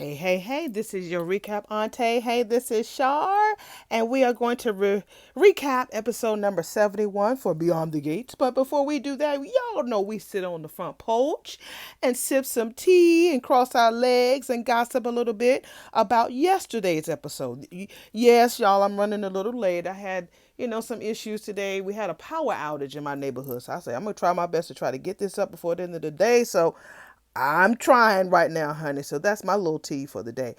Hey, this is your recap Aunty. Hey, this is Shar, and we are going to recap episode number 71 for Beyond the Gates. But before we do that, y'all know we sit on the front porch and sip some tea and cross our legs and gossip a little bit about yesterday's episode. Yes, y'all, I'm running a little late. I had some issues today. We had a power outage in my neighborhood. So I say I'm going to try my best to try to get this up before the end of the day. So I'm trying right now, honey. So that's my little tea for the day.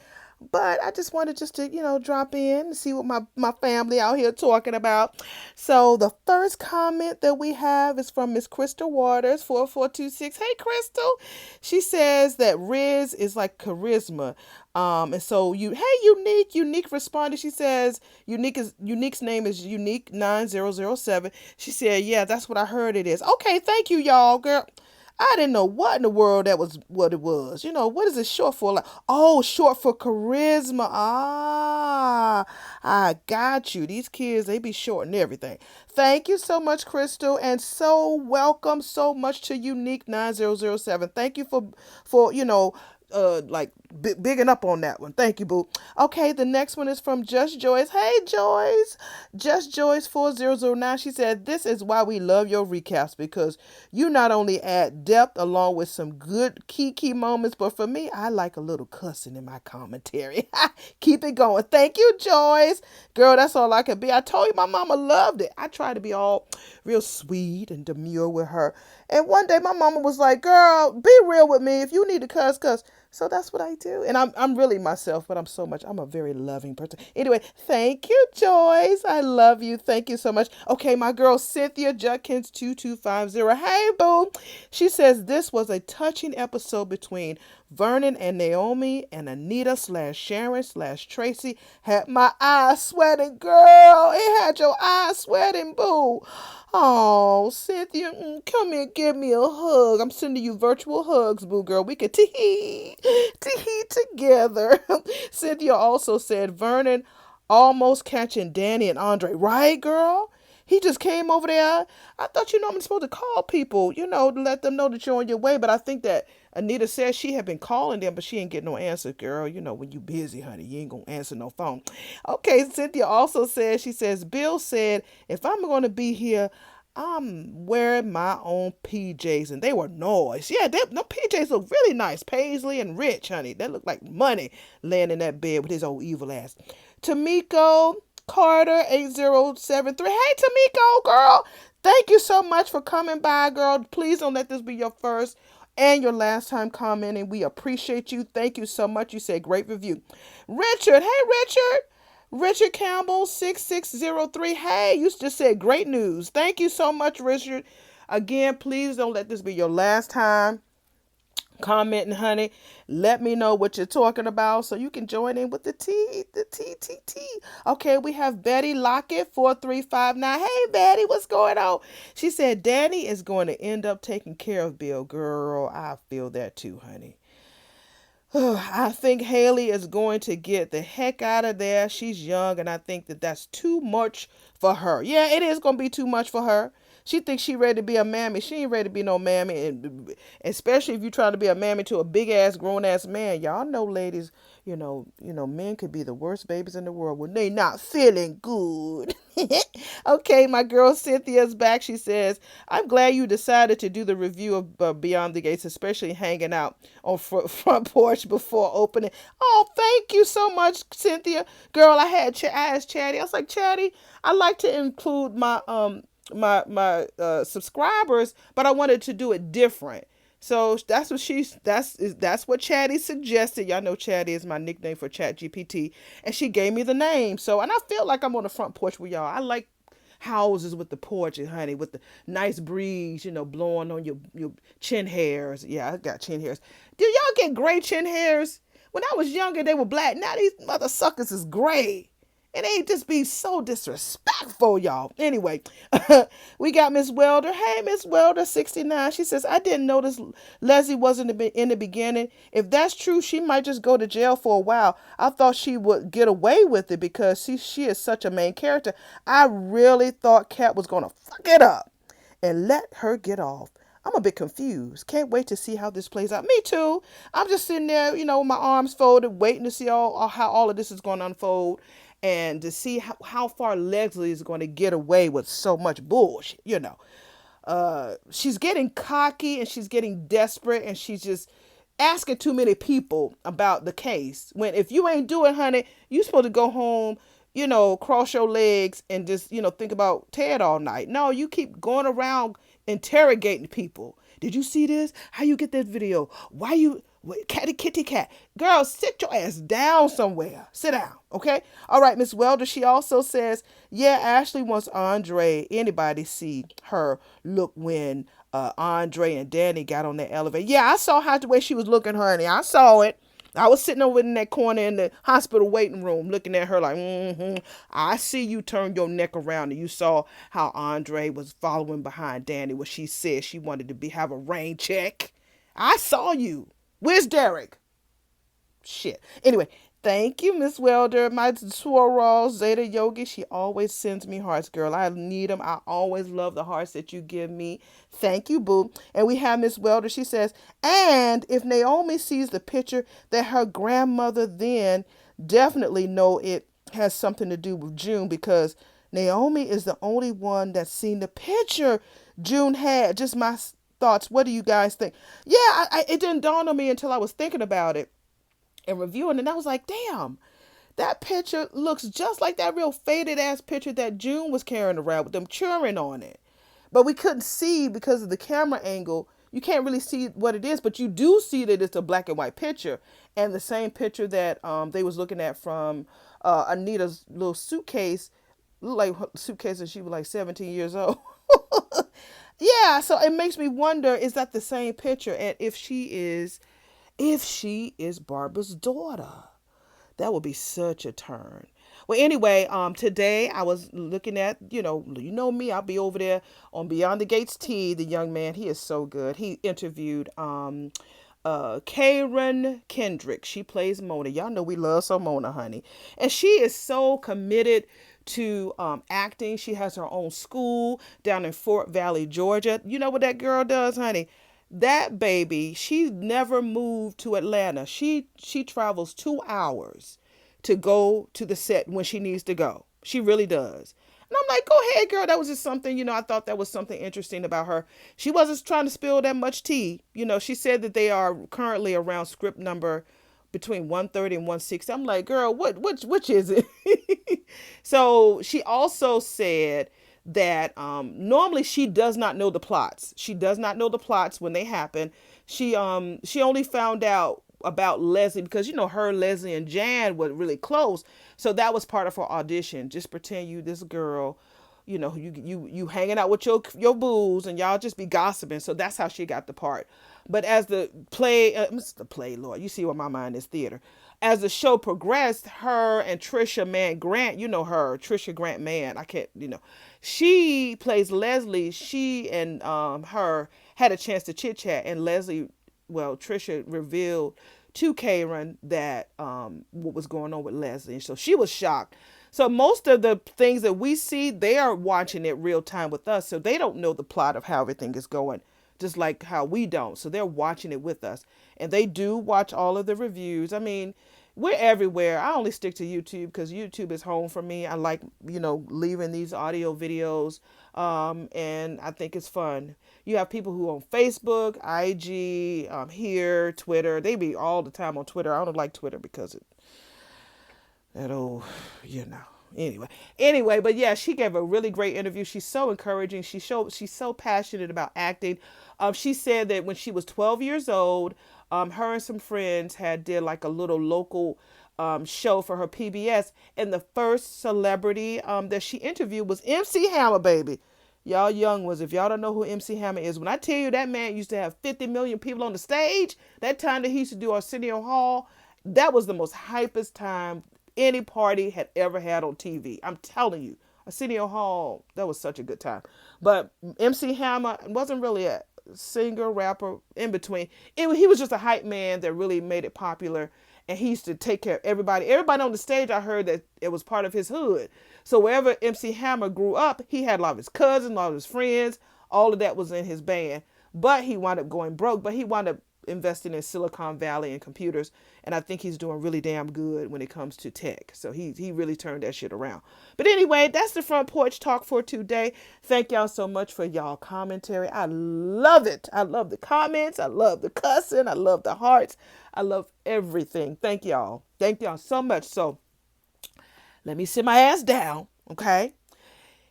But I just wanted to drop in and see what my family out here talking about. So the first comment that we have is from Miss Crystal Waters, 4426. Hey, Crystal. She says that Riz is like charisma. And so unique responded. She says unique's name is unique 9007. She said, yeah, that's what I heard it is. Okay, thank you, y'all, girl. I didn't know what in the world that was what it was. What is it short for? Like, oh, short for charisma. Ah, I got you. These kids, they be short and everything. Thank you so much, Crystal, and so welcome so much to Unique 9007. Thank you for bigging up on that one. Thank you, boo. Okay, the next one is from Just Joyce. Hey, Joyce. Just Joyce 4009. She said, this is why we love your recaps, because you not only add depth along with some good key moments, but for me, I like a little cussing in my commentary. Keep it going. Thank you, Joyce. Girl, that's all I could be. I told you my mama loved it. I try to be all real sweet and demure with her. And one day my mama was like, girl, be real with me. If you need to cuss. So that's what I do. And I'm really myself, but I'm a very loving person. Anyway, thank you, Joyce. I love you. Thank you so much. Okay, my girl Cynthia Judkins 2250. Hey, boo. She says this was a touching episode between Vernon and Naomi, and Anita / Sharon / Tracy had my eyes sweating, girl. It had your eyes sweating, boo. Oh, Cynthia, come here, give me a hug. I'm sending you virtual hugs, boo girl. We could tee together. Cynthia also said Vernon almost catching Danny and Andre. Right, girl? He just came over there. I thought I'm supposed to call people, to let them know that you're on your way. But I think that Anita said she had been calling them, but she ain't getting no answer, girl. When you busy, honey, you ain't going to answer no phone. Okay, Cynthia also said, she says, Bill said, if I'm going to be here, I'm wearing my own PJs, and they were nice. Yeah, no PJs look really nice. Paisley and Rich, honey. They look like money laying in that bed with his old evil ass. Tamiko Carter 8073. Hey, Tamiko, girl. Thank you so much for coming by, girl. Please don't let this be your first and your last time commenting. We appreciate you. Thank you so much. You said great review. Richard. Hey, Richard. Richard Campbell 6603. Hey, you just said great news. Thank you so much, Richard. Again, please don't let this be your last time commenting, honey. Let me know what you're talking about so you can join in with the T. Okay, we have Betty Lockett 4359. Hey, Betty, what's going on? She said Danny is going to end up taking care of Bill. Girl, I feel that too, honey. I think Haley is going to get the heck out of there. She's young, and I think that that's too much for her. Yeah, it is going to be too much for her. She thinks she ready to be a mammy. She ain't ready to be no mammy, and especially if you trying to be a mammy to a big ass grown ass man. Y'all know, ladies. Men could be the worst babies in the world when they not feeling good. Okay, my girl Cynthia's back. She says, I'm glad you decided to do the review of Beyond the Gates, especially hanging out on front porch before opening. Oh, thank you so much, Cynthia. Girl, I asked Chatty. I was like, Chatty, I like to include my subscribers, but I wanted to do it different. So that's what Chatty suggested. Y'all know Chatty is my nickname for Chat GPT, and she gave me the name. So, and I feel like I'm on the front porch with y'all. I like houses with the porch, and honey, with the nice breeze, blowing on your chin hairs. Yeah, I got chin hairs. Do y'all get gray chin hairs? When I was younger, they were black. Now these mother suckers is gray. And they just be so disrespectful, y'all. Anyway, we got Miss Welder. Hey, Miss Welder, 69. She says, I didn't notice Leslie wasn't in the beginning. If that's true, she might just go to jail for a while. I thought she would get away with it because she is such a main character. I really thought Kat was going to fuck it up and let her get off. I'm a bit confused. Can't wait to see how this plays out. Me too. I'm just sitting there, with my arms folded, waiting to see how all of this is going to unfold and to see how far Leslie is going to get away with so much bullshit. She's getting cocky and she's getting desperate and she's just asking too many people about the case. When if you ain't doing, honey, you supposed to go home, cross your legs and just, think about Ted all night. No, you keep going around interrogating people. Did you see this? How you get that video? Why you catty kitty cat? Girl, sit your ass down somewhere. Sit down, okay? All right, Miss Welder, she also says, yeah, Ashley wants anybody see her look when Andre and Danny got on the elevator. Yeah, I saw how the way she was looking, honey. I saw it. I was sitting over in that corner in the hospital waiting room looking at her like, I see you turn your neck around and you saw how Andre was following behind Danny when she said she wanted to have a rain check. I saw you. Where's Derek? Shit. Anyway, thank you, Miss Welder. My Swirl Zeta Yogi, she always sends me hearts, girl. I need them. I always love the hearts that you give me. Thank you, boo. And we have Miss Welder. She says, and if Naomi sees the picture that her grandmother then definitely know it has something to do with June because Naomi is the only one that's seen the picture June had. Just my thoughts. What do you guys think? Yeah, it didn't dawn on me until I was thinking about it and reviewing, and I was like, damn, that picture looks just like that real faded ass picture that June was carrying around with them children on it. But we couldn't see because of the camera angle. You can't really see what it is, but you do see that it's a black and white picture. And the same picture that they was looking at from Anita's little suitcase, looked like a suitcase and she was like 17 years old. Yeah, so it makes me wonder, is that the same picture? And if she is Barbara's daughter, that would be such a turn. Well, anyway, today I was looking at, you know me, I'll be over there on Beyond the Gates T, the young man. He is so good. He interviewed Karen Kendrick. She plays Mona. Y'all know we love so Mona, honey. And she is so committed to acting. She has her own school down in Fort Valley, Georgia. You know what that girl does, honey? That baby, she never moved to Atlanta. She travels 2 hours to go to the set when she needs to go. She really does. And I'm like, go ahead, girl. That was just something, I thought that was something interesting about her. She wasn't trying to spill that much tea. She said that they are currently around script number between 130 and 160. I'm like, girl, which is it? So she also said that normally she does not know the plots. She does not know the plots when they happen. She only found out about Leslie because her, Leslie, and Jan were really close. So that was part of her audition. Just pretend you this girl, you hanging out with your booze and y'all just be gossiping. So that's how she got the part. But as the play, Lord, you see where my mind is, theater. As the show progressed, her and Trisha Mann Grant, her, Trisha Grant Mann, I can't, she plays Leslie. She and her had a chance to chit chat, and Trisha revealed to Karen that what was going on with Leslie. And so she was shocked. So most of the things that we see, they are watching it real time with us. So they don't know the plot of how everything is going, just like how we don't. So they're watching it with us. And they do watch all of the reviews. I mean, we're everywhere. I only stick to YouTube because YouTube is home for me. I like, leaving these audio videos. And I think it's fun. You have people who on Facebook, IG, here, Twitter. They be all the time on Twitter. I don't like Twitter because Anyway, but yeah, she gave a really great interview. She's so encouraging. She's so passionate about acting. She said that when she was 12 years old, her and some friends did like a little local show for her PBS, and the first celebrity that she interviewed was MC Hammer, baby. Y'all young ones, if y'all don't know who MC Hammer is, when I tell you that man used to have 50 million people on the stage, that time that he used to do Arsenio Hall, that was the most hypest time any party had ever had on TV. I'm telling you, Arsenio Hall, that was such a good time. But MC Hammer wasn't really a singer, rapper, in between. He was just a hype man that really made it popular. And he used to take care of everybody. Everybody on the stage, I heard that it was part of his hood. So wherever MC Hammer grew up, he had a lot of his cousins, a lot of his friends. All of that was in his band. but he wound up going broke. But he wound up investing in Silicon Valley and computers, and I think he's doing really damn good when it comes to tech. So he really turned that shit around. But anyway, that's the front porch talk for today. Thank y'all so much for y'all commentary. I love it. I love the comments. I love the cussing. I love the hearts. I love everything. Thank y'all. Thank y'all so much. So let me sit my ass down, okay?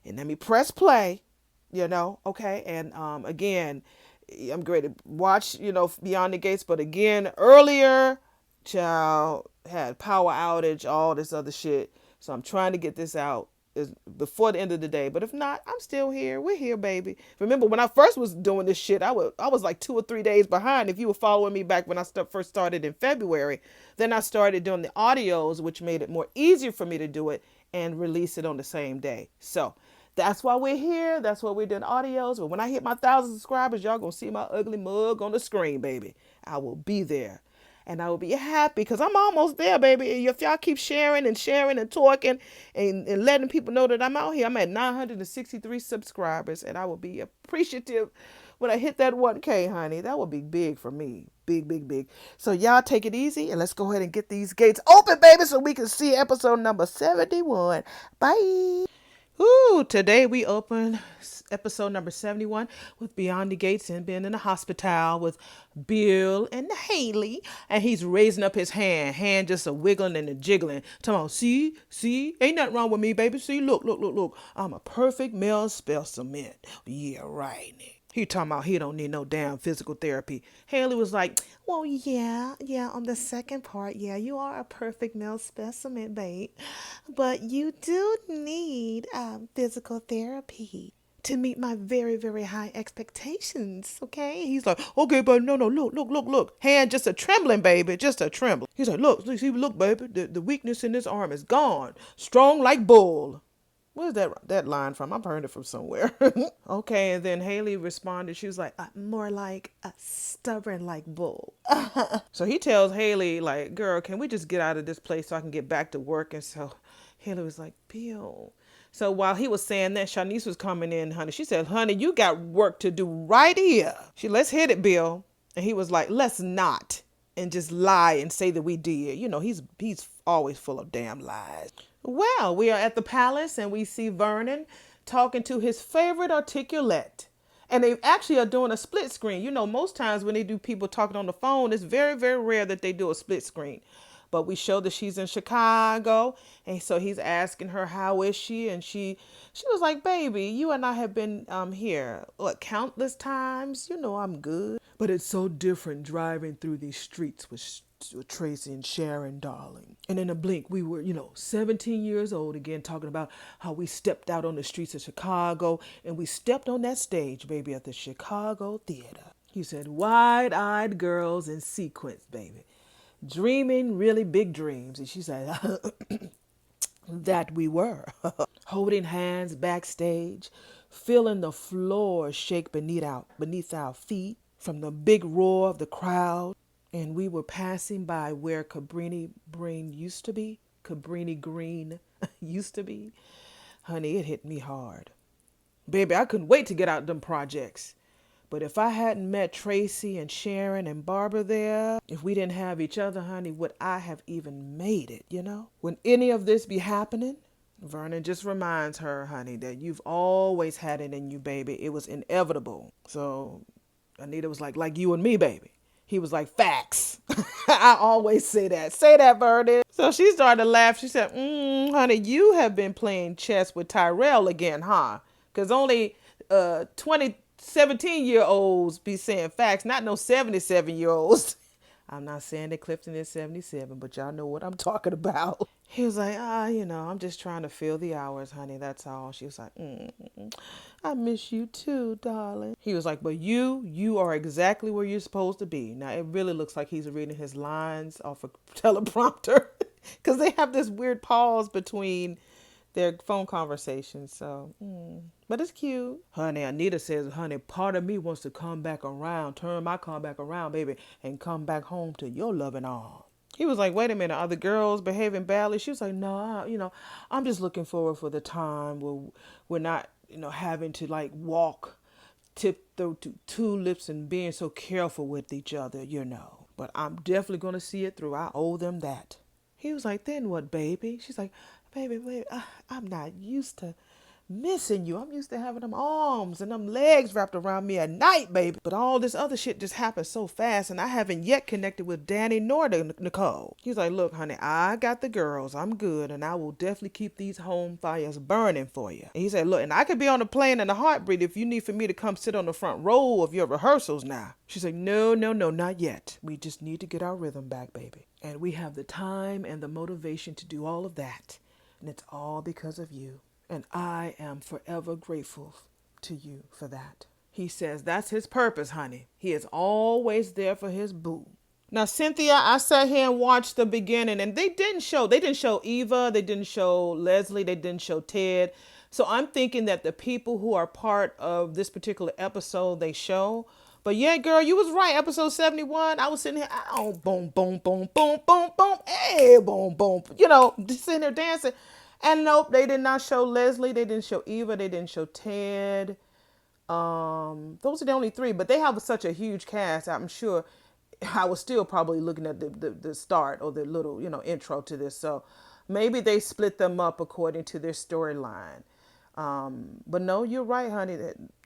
And let me press play, okay? And again, I'm great to watch, Beyond the Gates. But again, earlier, child had power outage, all this other shit. So I'm trying to get this out before the end of the day. But if not, I'm still here. We're here, baby. Remember when I first was doing this shit, I was like 2 or 3 days behind. If you were following me back when I first started in February, then I started doing the audios, which made it more easier for me to do it and release it on the same day. So that's why we're here. That's why we're doing audios. But when I hit my 1,000 subscribers, y'all gonna see my ugly mug on the screen, baby. I will be there. And I will be happy because I'm almost there, baby. If y'all keep sharing and talking and letting people know that I'm out here, I'm at 963 subscribers. And I will be appreciative when I hit that 1K, honey. That would be big for me. Big, big, big. So y'all take it easy and let's go ahead and get these gates open, baby, so we can see episode number 71. Bye. Ooh, today we open episode number 71 with Beyond the Gates and being in the hospital with Bill and Haley. And he's raising up his hand just a wiggling and a jiggling. Talking about, see, ain't nothing wrong with me, baby. See, look. I'm a perfect male specimen. Yeah, right. He talking about he don't need no damn physical therapy. Haley was like, well, yeah, on the second part, yeah, you are a perfect male specimen, babe. But you do need physical therapy to meet my very, very high expectations, okay? He's like, okay, but no, look. Hand just a trembling, baby, just a trembling. He's like, look, baby, the weakness in this arm is gone. Strong like bull. Where's that line from? I've heard it from somewhere. Okay, and then Haley responded. She was like, more like a stubborn like bull. So he tells Haley, like, girl, can we just get out of this place so I can get back to work? And so Haley was like, Bill. So while he was saying that, Shanice was coming in, honey. She said, honey, you got work to do right here. Let's hit it, Bill. And he was like, let's not. And just lie and say that we did. He's always full of damn lies. Well, we are at the palace and we see Vernon talking to his favorite articulate. And they actually are doing a split screen. Most times when they do people talking on the phone, it's very, very rare that they do a split screen. But we show that she's in Chicago. And so he's asking her, how is she? And she was like, baby, you and I have been here, countless times. I'm good. But it's so different driving through these streets with Tracy and Sharon, darling. And in a blink, we were, 17 years old again, talking about how we stepped out on the streets of Chicago and we stepped on that stage, baby, at the Chicago Theater. He said, wide-eyed girls in sequins, baby. Dreaming really big dreams. And she said, that we were. Holding hands backstage, feeling the floor shake beneath our feet from the big roar of the crowd. And we were passing by where Cabrini Green used to be. Honey, it hit me hard. Baby, I couldn't wait to get out them projects. But if I hadn't met Tracy and Sharon and Barbara there, if we didn't have each other, honey, would I have even made it, When any of this be happening, Vernon just reminds her, honey, that you've always had it in you, baby. It was inevitable. So Anita was like you and me, baby. He was like, facts. I always say that. Say that, Vernon. So she started to laugh. She said, honey, you have been playing chess with Tyrell again, huh? Because only 17-year-olds be saying facts, not no 77-year-olds. I'm not saying that Clifton is 77, but y'all know what I'm talking about. He was like, I'm just trying to fill the hours, honey. That's all. She was like, I miss you too, darling. He was like, but you are exactly where you're supposed to be. Now, it really looks like he's reading his lines off a teleprompter because they have this weird pause between their phone conversations. So, but it's cute. Honey, Anita says, honey, part of me wants to come back around, turn my car back around, baby, and come back home to your loving arms. He was like, wait a minute, are the girls behaving badly? She was like, no, I'm just looking forward for the time where we're not, having to like walk tiptoe to tulips and being so careful with each other, But I'm definitely going to see it through. I owe them that. He was like, then what, baby? She's like, baby, I'm not used to missing you. I'm used to having them arms and them legs wrapped around me at night, baby. But all this other shit just happened so fast, and I haven't yet connected with Danny nor the Nicole. He's like, look, honey, I got the girls. I'm good, and I will definitely keep these home fires burning for you. And he said, look, and I could be on the plane in a heartbeat if you need for me to come sit on the front row of your rehearsals now. She's like, no, not yet. We just need to get our rhythm back, baby. And we have the time and the motivation to do all of that. And it's all because of you. And I am forever grateful to you for that. He says that's his purpose, honey. He is always there for his boo. Now, Cynthia, I sat here and watched the beginning, and they didn't show Eva, they didn't show Leslie, they didn't show Ted. So I'm thinking that the people who are part of this particular episode, they show. But yeah, girl, you was right. Episode 71, I was sitting here, oh, boom, boom, boom, boom, boom, boom, hey, boom, boom, just sitting there dancing. And nope, they did not show Leslie. They didn't show Eva. They didn't show Ted. Those are the only three, but they have such a huge cast. I'm sure I was still probably looking at the start or the little, intro to this. So maybe they split them up according to their storyline. But no, you're right, honey.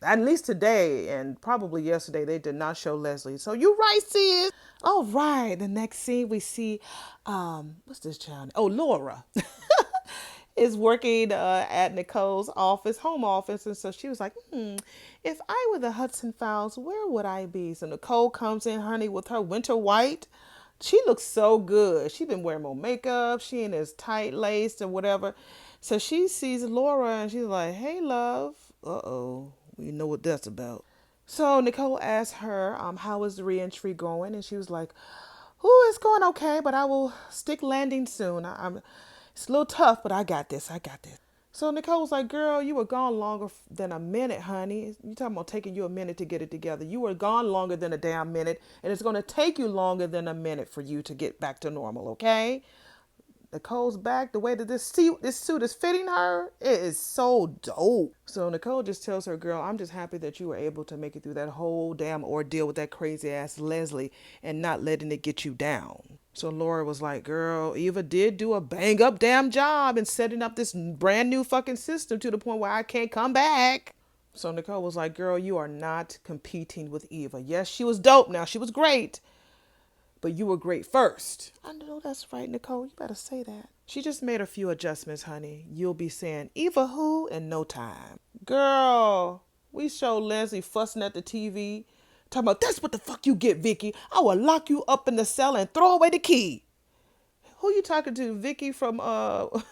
At least today and probably yesterday, they did not show Leslie. So you're right, sis. All right. The next scene we see, what's this child? Oh, Laura. Is working at Nicole's home office. And so she was like, if I were the Hudson Files, where would I be? So Nicole comes in, honey, with her winter white. She looks so good. She been wearing more makeup. She ain't as tight laced or whatever. So she sees Laura and she's like, hey, love. Uh-oh. We know what that's about. So Nicole asked her, how is the reentry going? And she was like, it's going okay, but I will stick landing soon. It's a little tough, but I got this. So Nicole was like, girl, you were gone longer than a minute, honey. You talking about taking you a minute to get it together. You were gone longer than a damn minute, and it's going to take you longer than a minute for you to get back to normal, okay? Nicole's back. The way that this suit is fitting her, it is so dope. So Nicole just tells her, girl, I'm just happy that you were able to make it through that whole damn ordeal with that crazy ass Leslie and not letting it get you down. So Laura was like, girl, Eva did do a bang up damn job in setting up this brand new fucking system to the point where I can't come back. So Nicole was like, girl, you are not competing with Eva. Yes, she was dope. Now, she was great. But you were great first. I know that's right, Nicole. You better say that. She just made a few adjustments, honey. You'll be saying, Eva who in no time. Girl, we showed Leslie fussing at the TV. Talking about, that's what the fuck you get, Vicky. I will lock you up in the cell and throw away the key. Who you talking to? Vicky from, what's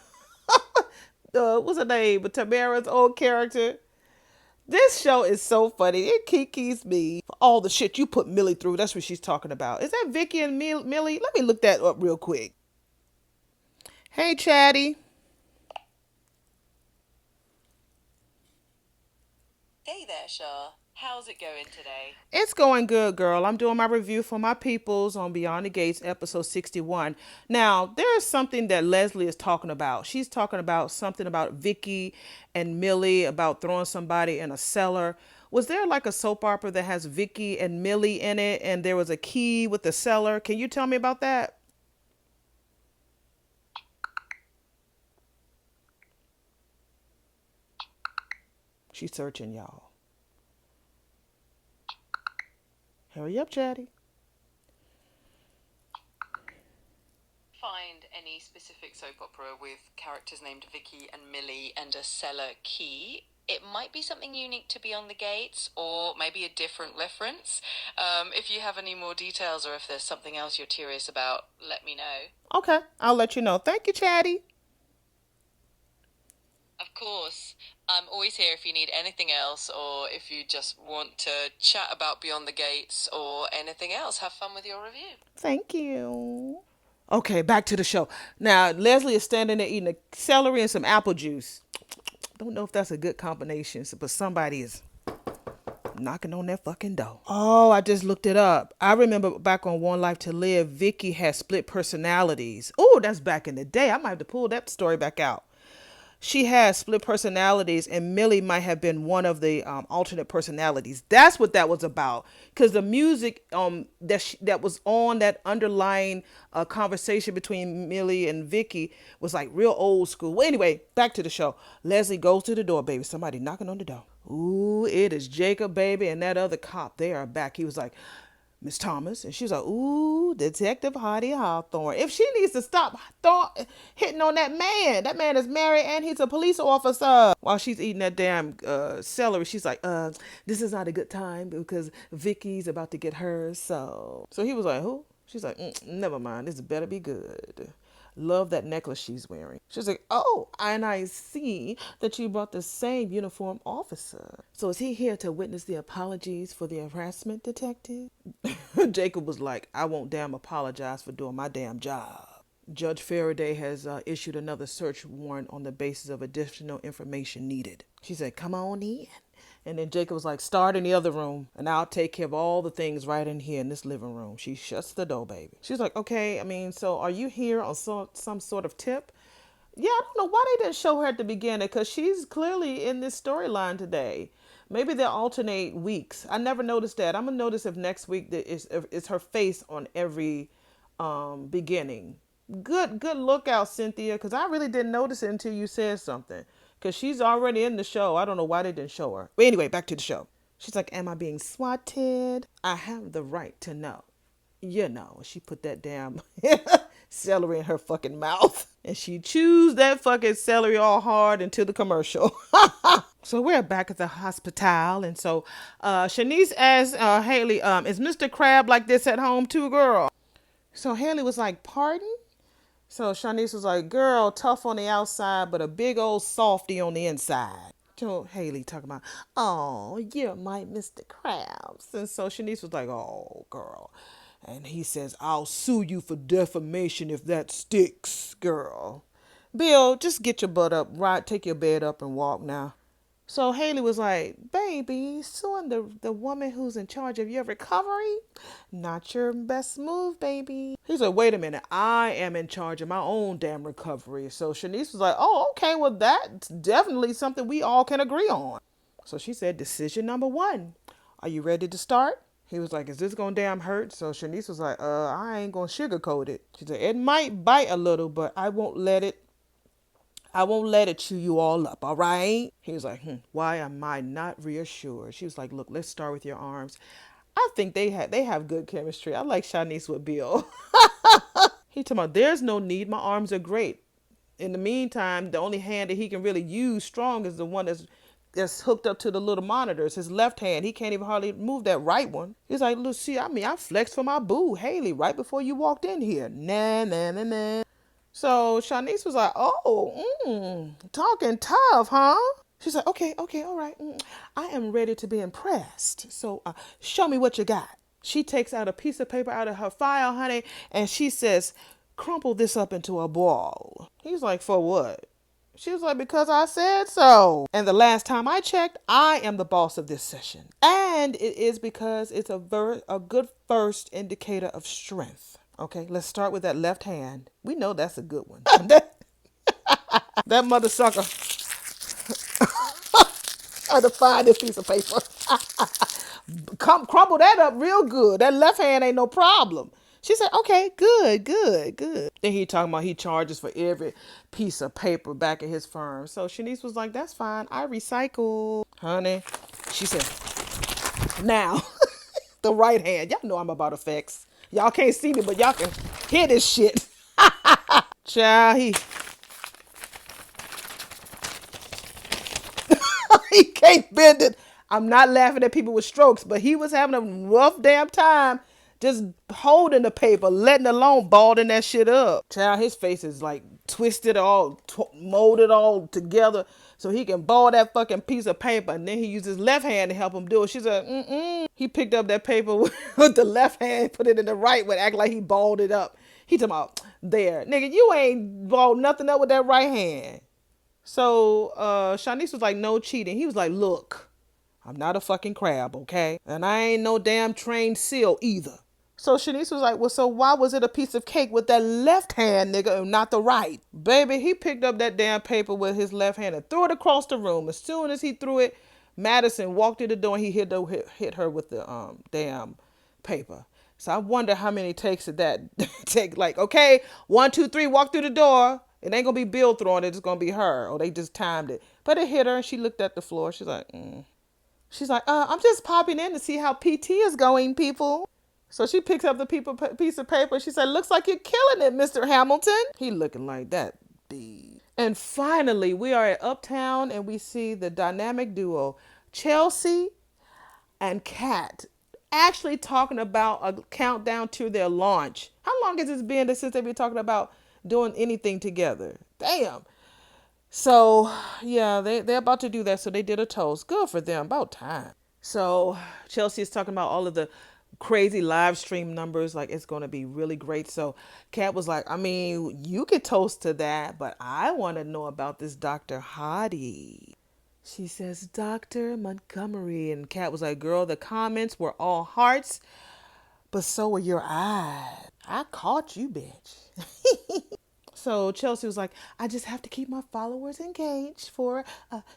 her name? Tamara's old character. This show is so funny. It kikis me for all the shit you put Millie through. That's what she's talking about. Is that Vicky and Millie? Let me look that up real quick. Hey, Chatty. Hey there, Shah. How's it going today? It's going good, girl. I'm doing my review for my peoples on Beyond the Gates, episode 61. Now, there is something that Leslie is talking about. She's talking about something about Vicky and Millie, about throwing somebody in a cellar. Was there like a soap opera that has Vicky and Millie in it, and there was a key with the cellar? Can you tell me about that? She's searching, y'all. Hurry up, Chatty. Find any specific soap opera with characters named Vicky and Millie and a cellar key. It might be something unique to Beyond the Gates, or maybe a different reference. If you have any more details, or if there's something else you're curious about, let me know. Okay, I'll let you know. Thank you, Chatty. Of course. I'm always here if you need anything else, or if you just want to chat about Beyond the Gates or anything else. Have fun with your review. Thank you. Okay, back to the show. Now, Leslie is standing there eating a celery and some apple juice. Don't know if that's a good combination, but somebody is knocking on that fucking door. Oh, I just looked it up. I remember back on One Life to Live, Vicky had split personalities. Oh, that's back in the day. I might have to pull that story back out. she has split personalities, and Millie might have been one of the alternate personalities. That's what that was about. Because the music that was on that underlying conversation between Millie and Vicky was like real old school. Well, anyway, back to the show. Leslie goes to the door, baby. Somebody knocking on the door. Ooh, it is Jacob, baby, and that other cop. They are back. He was like, Miss Thomas. And she was like, ooh, Detective Hottie Hawthorne. If she needs to stop hitting on that man is married and he's a police officer. While she's eating that damn celery, she's like, this is not a good time because Vicky's about to get hers. So he was like, who? She's like, never mind. This better be good. Love that necklace she's wearing. She's like, oh, and I see that you brought the same uniform officer. So is he here to witness the apologies for the harassment, detective? Jacob was like, I won't damn apologize for doing my damn job. Judge Faraday has issued another search warrant on the basis of additional information needed. She said, come on in. And then Jacob was like, start in the other room, and I'll take care of all the things right in here in this living room. She shuts the door, baby. She's like, okay, I mean, so are you here on some sort of tip? Yeah, I don't know why they didn't show her at the beginning, because she's clearly in this storyline today. Maybe they'll alternate weeks. I never noticed that. I'm going to notice if next week is her face on every beginning. Good lookout, Cynthia, because I really didn't notice it until you said something. Because she's already in the show. I don't know why they didn't show her. But anyway, back to the show. She's like, am I being swatted? I have the right to know. You know, she put that damn celery in her fucking mouth. And she chews that fucking celery all hard into the commercial. So we're back at the hospital. And so Shanice asked Haley, is Mr. Crab like this at home too, girl? So Haley was like, pardon? So Shanice was like, girl, tough on the outside, but a big old softy on the inside. So Haley talking about, oh, you're my Mr. Krabs. And so Shanice was like, oh, girl. And he says, I'll sue you for defamation if that sticks, girl. Bill, just get your butt up, right? Take your bed up and walk now. So Haley was like, baby, suing the woman who's in charge of your recovery? Not your best move, baby. He said, wait a minute, I am in charge of my own damn recovery. So Shanice was like, oh, okay, well, that's definitely something we all can agree on. So she said, decision number 1. Are you ready to start? He was like, is this gonna damn hurt? So Shanice was like, I ain't gonna sugarcoat it. She said, it might bite a little, but I won't let it chew you all up, all right? He was like, why am I not reassured? She was like, look, let's start with your arms. I think they have good chemistry. I like Shanice with Bill. He told me, there's no need. My arms are great. In the meantime, the only hand that he can really use strong is the one that's hooked up to the little monitors. His left hand, he can't even hardly move that right one. He's like, look, see, I mean, I flexed for my boo, Haley, right before you walked in here. Nah. So Shanice was like, oh, talking tough, huh? She's like, okay, all right. I am ready to be impressed. So show me what you got. She takes out a piece of paper out of her file, honey, and she says, crumple this up into a ball. He's like, for what? She was like, because I said so. And the last time I checked, I am the boss of this session. And it is because it's a good first indicator of strength. Okay, let's start with that left hand. We know that's a good one. that mother sucker. I had to find this piece of paper. Crumble that up real good. That left hand ain't no problem. She said, okay, good. Then he talking about he charges for every piece of paper back at his firm. So Shanice was like, that's fine. I recycle. Honey, she said, now, the right hand. Y'all know I'm about effects. Y'all can't see me, but y'all can hear this shit. Child, he can't bend it. I'm not laughing at people with strokes, but he was having a rough damn time just holding the paper, letting alone balling that shit up. Child, his face is like twisted all, molded all together so he can ball that fucking piece of paper, and then he used his left hand to help him do it. She said, He picked up that paper with the left hand, put it in the right one, act like he balled it up. He talking about, there, nigga, you ain't balled nothing up with that right hand. So Shanice was like, no cheating. He was like, look, I'm not a fucking crab, okay? And I ain't no damn trained seal either. So Shanice was like, well, so why was it a piece of cake with that left hand, nigga, and not the right? Baby, he picked up that damn paper with his left hand and threw it across the room. As soon as he threw it, Madison walked in the door and he hit her with the damn paper. So I wonder how many takes did that take. Like, okay, 1, 2, 3, walk through the door. It ain't gonna be Bill throwing it, it's gonna be her. Or they just timed it. But it hit her and she looked at the floor. She's like, She's like, I'm just popping in to see how PT is going, people. So she picks up the piece of paper. She said, looks like you're killing it, Mr. Hamilton. He looking like that. And finally, we are at Uptown and we see the dynamic duo, Chelsea and Kat, actually talking about a countdown to their launch. How long has it been since they've been talking about doing anything together? Damn. So, yeah, they're about to do that. So they did a toast. Good for them. About time. So Chelsea is talking about all of the crazy live stream numbers. Like, it's going to be really great. So Kat was like, I mean, you could toast to that, but I want to know about this Dr. Hottie. She says, Dr. Montgomery. And Kat was like, girl, the comments were all hearts, but so were your eyes. I caught you, bitch. So Chelsea was like, I just have to keep my followers engaged for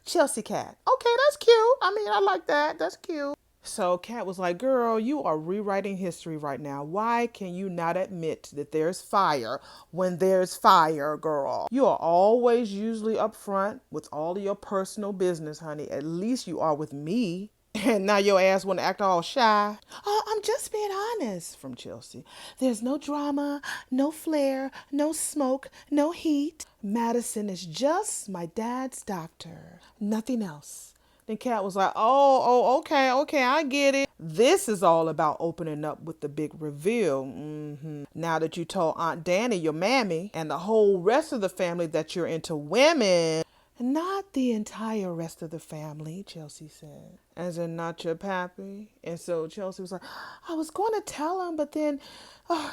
Chelsea Cat. Okay, that's cute. I mean, I like that. That's cute. So Kat was like, girl, you are rewriting history right now. Why can you not admit that there's fire when there's fire, girl? You are always usually upfront with all of your personal business, honey. At least you are with me. And now your ass want to act all shy. Oh, I'm just being honest, from Chelsea. There's no drama, no flare, no smoke, no heat. Madison is just my dad's doctor. Nothing else. Then Kat was like, okay, I get it. This is all about opening up with the big reveal. Now that you told Aunt Danny, your mammy, and the whole rest of the family that you're into women. Not the entire rest of the family, Chelsea said. As in, not your pappy? And so Chelsea was like, I was going to tell him, but then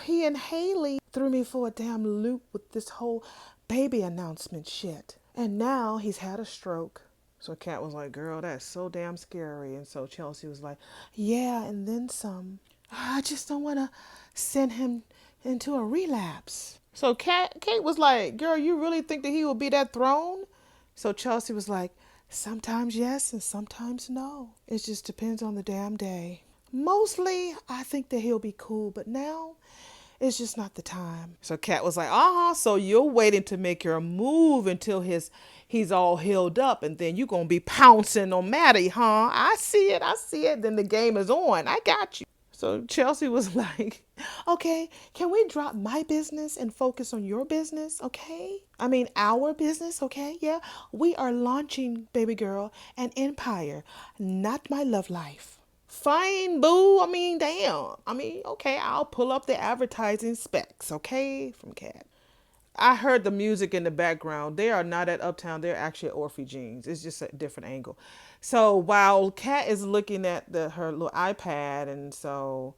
he and Haley threw me for a damn loop with this whole baby announcement shit. And now he's had a stroke. So Kat was like, girl, that's so damn scary. And so Chelsea was like, yeah, and then some. I just don't want to send him into a relapse. So Kate was like, girl, you really think that he will be that thrown? So Chelsea was like, sometimes yes and sometimes no. It just depends on the damn day. Mostly, I think that he'll be cool, but now it's just not the time. So Kat was like, so you're waiting to make your move until he's all healed up, and then you're going to be pouncing on Maddie, huh? I see it. Then the game is on. I got you. So Chelsea was like, okay, can we drop my business and focus on your business, okay? I mean, our business, okay? Yeah, we are launching, baby girl, an empire, not my love life. Fine, boo. I mean, damn. I mean, okay, I'll pull up the advertising specs, okay? From Kat. I heard the music in the background. They are not at Uptown. They're actually at Orphe Jeans. It's just a different angle. So while Kat is looking at her little iPad, and so,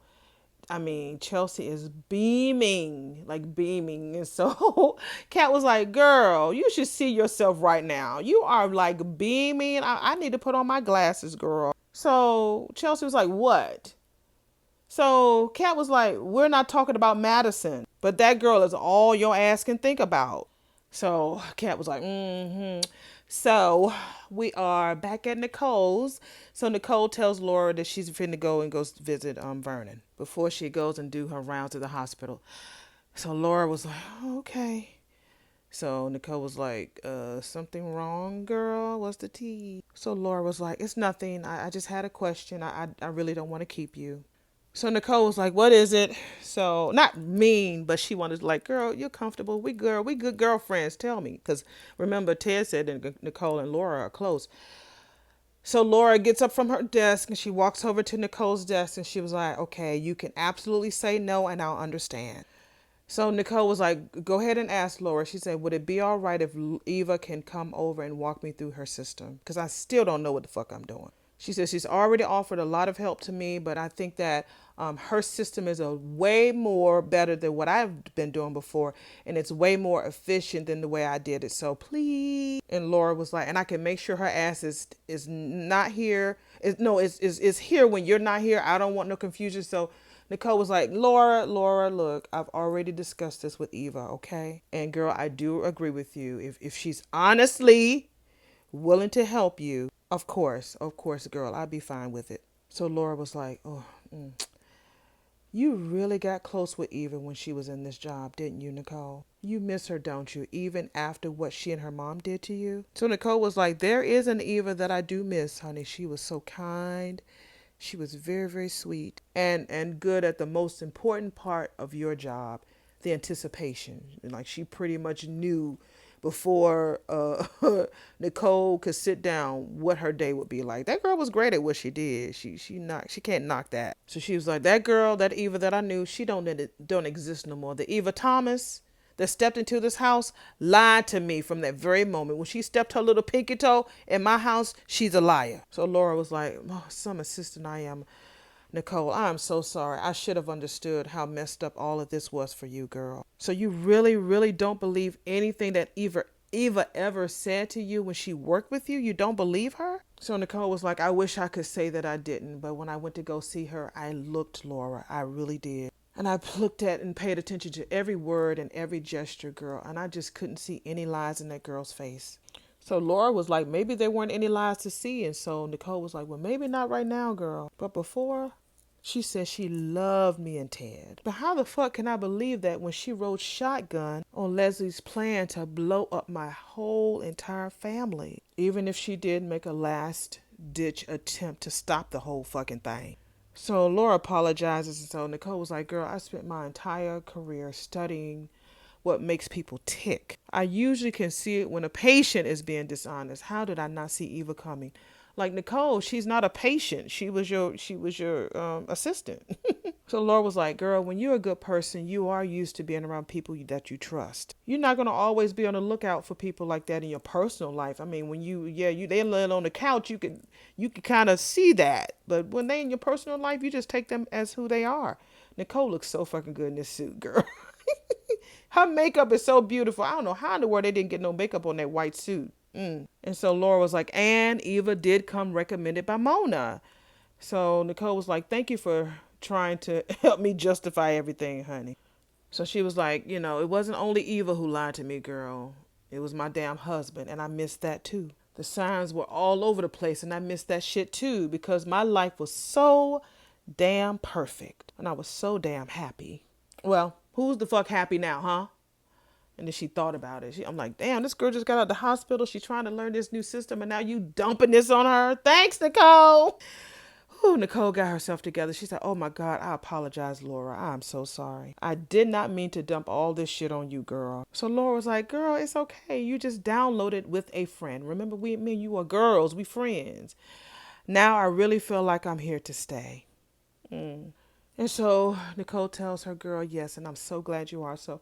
I mean, Chelsea is beaming, like beaming. And so Kat was like, girl, you should see yourself right now. You are like beaming. I need to put on my glasses, girl. So Chelsea was like, what? So Kat was like, we're not talking about Madison, but that girl is all your ass can think about. So Kat was like, So we are back at Nicole's. So Nicole tells Laura that she's finna go and goes visit Vernon before she goes and do her rounds at the hospital. So Laura was like, okay. So Nicole was like, something wrong, girl? What's the tea? So Laura was like, it's nothing. I just had a question. I really don't want to keep you. So Nicole was like, what is it? So, not mean, but she wanted to like, girl, you're comfortable. We good girlfriends. Tell me. Because remember, Ted said that Nicole and Laura are close. So Laura gets up from her desk and she walks over to Nicole's desk and she was like, okay, you can absolutely say no and I'll understand. So Nicole was like, go ahead and ask Laura. She said, would it be all right if Eva can come over and walk me through her system? Because I still don't know what the fuck I'm doing. She says she's already offered a lot of help to me, but I think that her system is a way more better than what I've been doing before, and it's way more efficient than the way I did it. So please. And Laura was like, and I can make sure her ass is not here. Is here when you're not here. I don't want no confusion. So Nicole was like, Laura, look, I've already discussed this with Eva, okay? And girl, I do agree with you. If she's honestly willing to help you, of course, girl, I'd be fine with it. So Laura was like, oh, you really got close with Eva when she was in this job, didn't you, Nicole? You miss her, don't you? Even after what she and her mom did to you? So Nicole was like, there is an Eva that I do miss, honey. She was so kind. She was very, very sweet and good at the most important part of your job, the anticipation. Like she pretty much knew before Nicole could sit down what her day would be like. That girl was great at what she did. She can't knock that. So she was like, that girl, that Eva that I knew, she don't exist no more. The Eva Thomas that stepped into this house lied to me from that very moment. When she stepped her little pinky toe in my house, she's a liar. So Laura was like, oh, some assistant I am. Nicole, I am so sorry. I should have understood how messed up all of this was for you, girl. So you really, really don't believe anything that Eva ever said to you when she worked with you? You don't believe her? So Nicole was like, I wish I could say that I didn't, but when I went to go see her, I looked, Laura. I really did. And I looked at and paid attention to every word and every gesture, girl, and I just couldn't see any lies in that girl's face. So Laura was like, maybe there weren't any lies to see. And so Nicole was like, well, maybe not right now, girl. But before, she said she loved me and Ted. But how the fuck can I believe that when she rode shotgun on Leslie's plan to blow up my whole entire family? Even if she did make a last ditch attempt to stop the whole fucking thing. So Laura apologizes, and so Nicole was like, girl, I spent my entire career studying what makes people tick. I usually can see it when a patient is being dishonest. How did I not see Eva coming? Like Nicole, she's not a patient. She was your assistant. So Laura was like, girl, when you're a good person, you are used to being around people that you trust. You're not going to always be on the lookout for people like that in your personal life. I mean, when they land on the couch, you can kind of see that. But when they in your personal life, you just take them as who they are. Nicole looks so fucking good in this suit, girl. Her makeup is so beautiful. I don't know how in the world they didn't get no makeup on that white suit. And so Laura was like, and Eva did come recommended by Mona. So Nicole was like, thank you for trying to help me justify everything, honey. So she was like, it wasn't only Eva who lied to me, girl. It was my damn husband, and I missed that too. The signs were all over the place, and I missed that shit too because my life was so damn perfect, and I was so damn happy. Well, who's the fuck happy now, huh? And then she thought about it. I'm like, damn, this girl just got out of the hospital. She's trying to learn this new system, and now you dumping this on her. Thanks, Nicole. Ooh, Nicole got herself together. She said, oh my God, I apologize, Laura. I'm so sorry. I did not mean to dump all this shit on you, girl. So Laura was like, girl, it's okay. You just downloaded with a friend. Remember, me and you are girls. We friends. Now I really feel like I'm here to stay. And so Nicole tells her girl, yes, and I'm so glad you are. So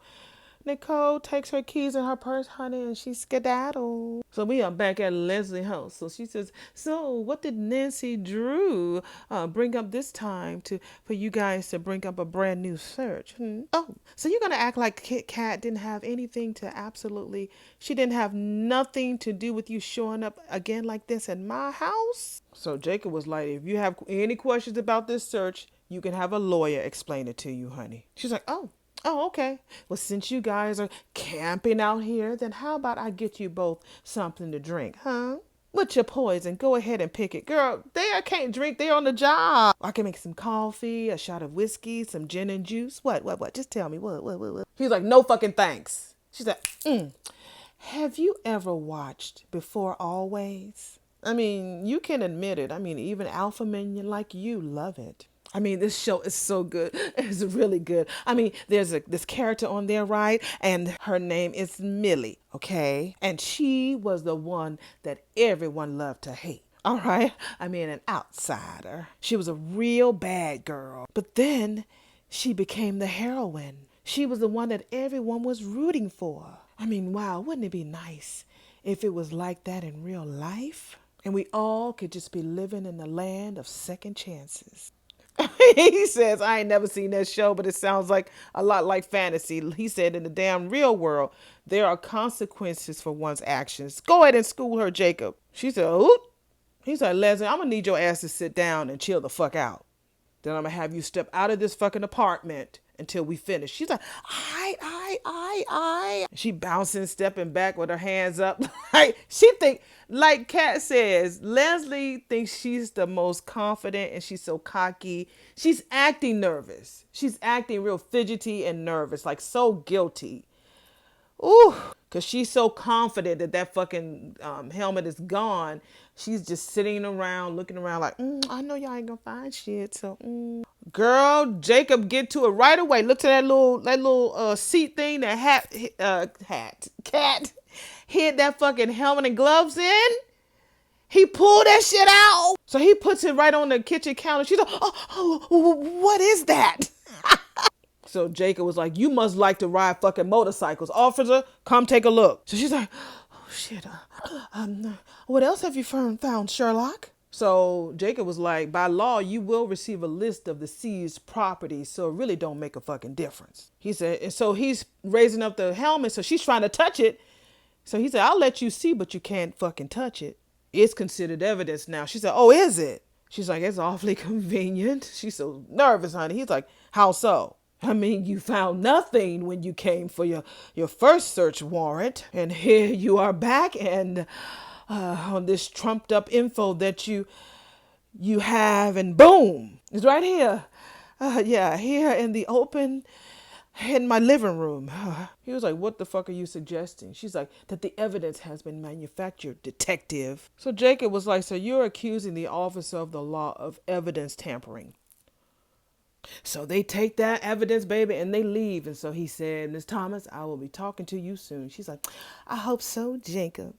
Nicole takes her keys in her purse, honey, and she skedaddles. So we are back at Leslie's house. So she says, so what did Nancy Drew bring up this time for you guys to bring up a brand new search? Oh, so you're going to act like Kit Kat didn't have anything to she didn't have nothing to do with you showing up again like this in my house? So Jacob was like, if you have any questions about this search, you can have a lawyer explain it to you, honey. She's like, Oh, okay. Well, since you guys are camping out here, then how about I get you both something to drink, huh? What's your poison? Go ahead and pick it. Girl, they can't drink. They're on the job. I can make some coffee, a shot of whiskey, some gin and juice. What? Just tell me. What? He's like, no fucking thanks. She's like, Have you ever watched Before Always? I mean, you can admit it. I mean, even alpha men like you love it. I mean, this show is so good. It's really good. I mean, there's this character on there, right? And her name is Millie, okay? And she was the one that everyone loved to hate. All right? I mean, an outsider. She was a real bad girl. But then she became the heroine. She was the one that everyone was rooting for. I mean, wow, wouldn't it be nice if it was like that in real life? And we all could just be living in the land of second chances. He says, I ain't never seen that show, but it sounds like a lot like fantasy. He said, in the damn real world, there are consequences for one's actions. Go ahead and school her, Jacob. She said, oop. He said, Leslie, I'm going to need your ass to sit down and chill the fuck out. Then I'm gonna have you step out of this fucking apartment until we finish. She's like, I. She bouncing, stepping back with her hands up. Like she think, like Kat says, Leslie thinks she's the most confident and she's so cocky. She's acting nervous. She's acting real fidgety and nervous, like so guilty. Ooh, because she's so confident that that fucking helmet is gone. She's just sitting around, looking around like, I know y'all ain't gonna find shit. So, girl, Jacob get to it right away. Look to that little seat thing that cat hid that fucking helmet and gloves in. He pulled that shit out. So he puts it right on the kitchen counter. She's like, what is that? So Jacob was like, you must like to ride fucking motorcycles. Officer, come take a look. So she's like, oh shit. What else have you found, Sherlock? So Jacob was like, by law, you will receive a list of the seized properties, so it really don't make a fucking difference. He said, and so he's raising up the helmet, so she's trying to touch it. So he said, I'll let you see, but you can't fucking touch it. It's considered evidence now. She said, oh, is it? She's like, it's awfully convenient. She's so nervous, honey. He's like, how so? I mean, you found nothing when you came for your first search warrant. And here you are back and on this trumped up info that you have, and boom, it's right here. Yeah, here in the open, in my living room. He was like, what the fuck are you suggesting? She's like, that the evidence has been manufactured, detective. So Jacob was like, so you're accusing the officer of the law of evidence tampering. So they take that evidence, baby, and they leave. And so he said, Miss Thomas, I will be talking to you soon. She's like, I hope so, Jacob.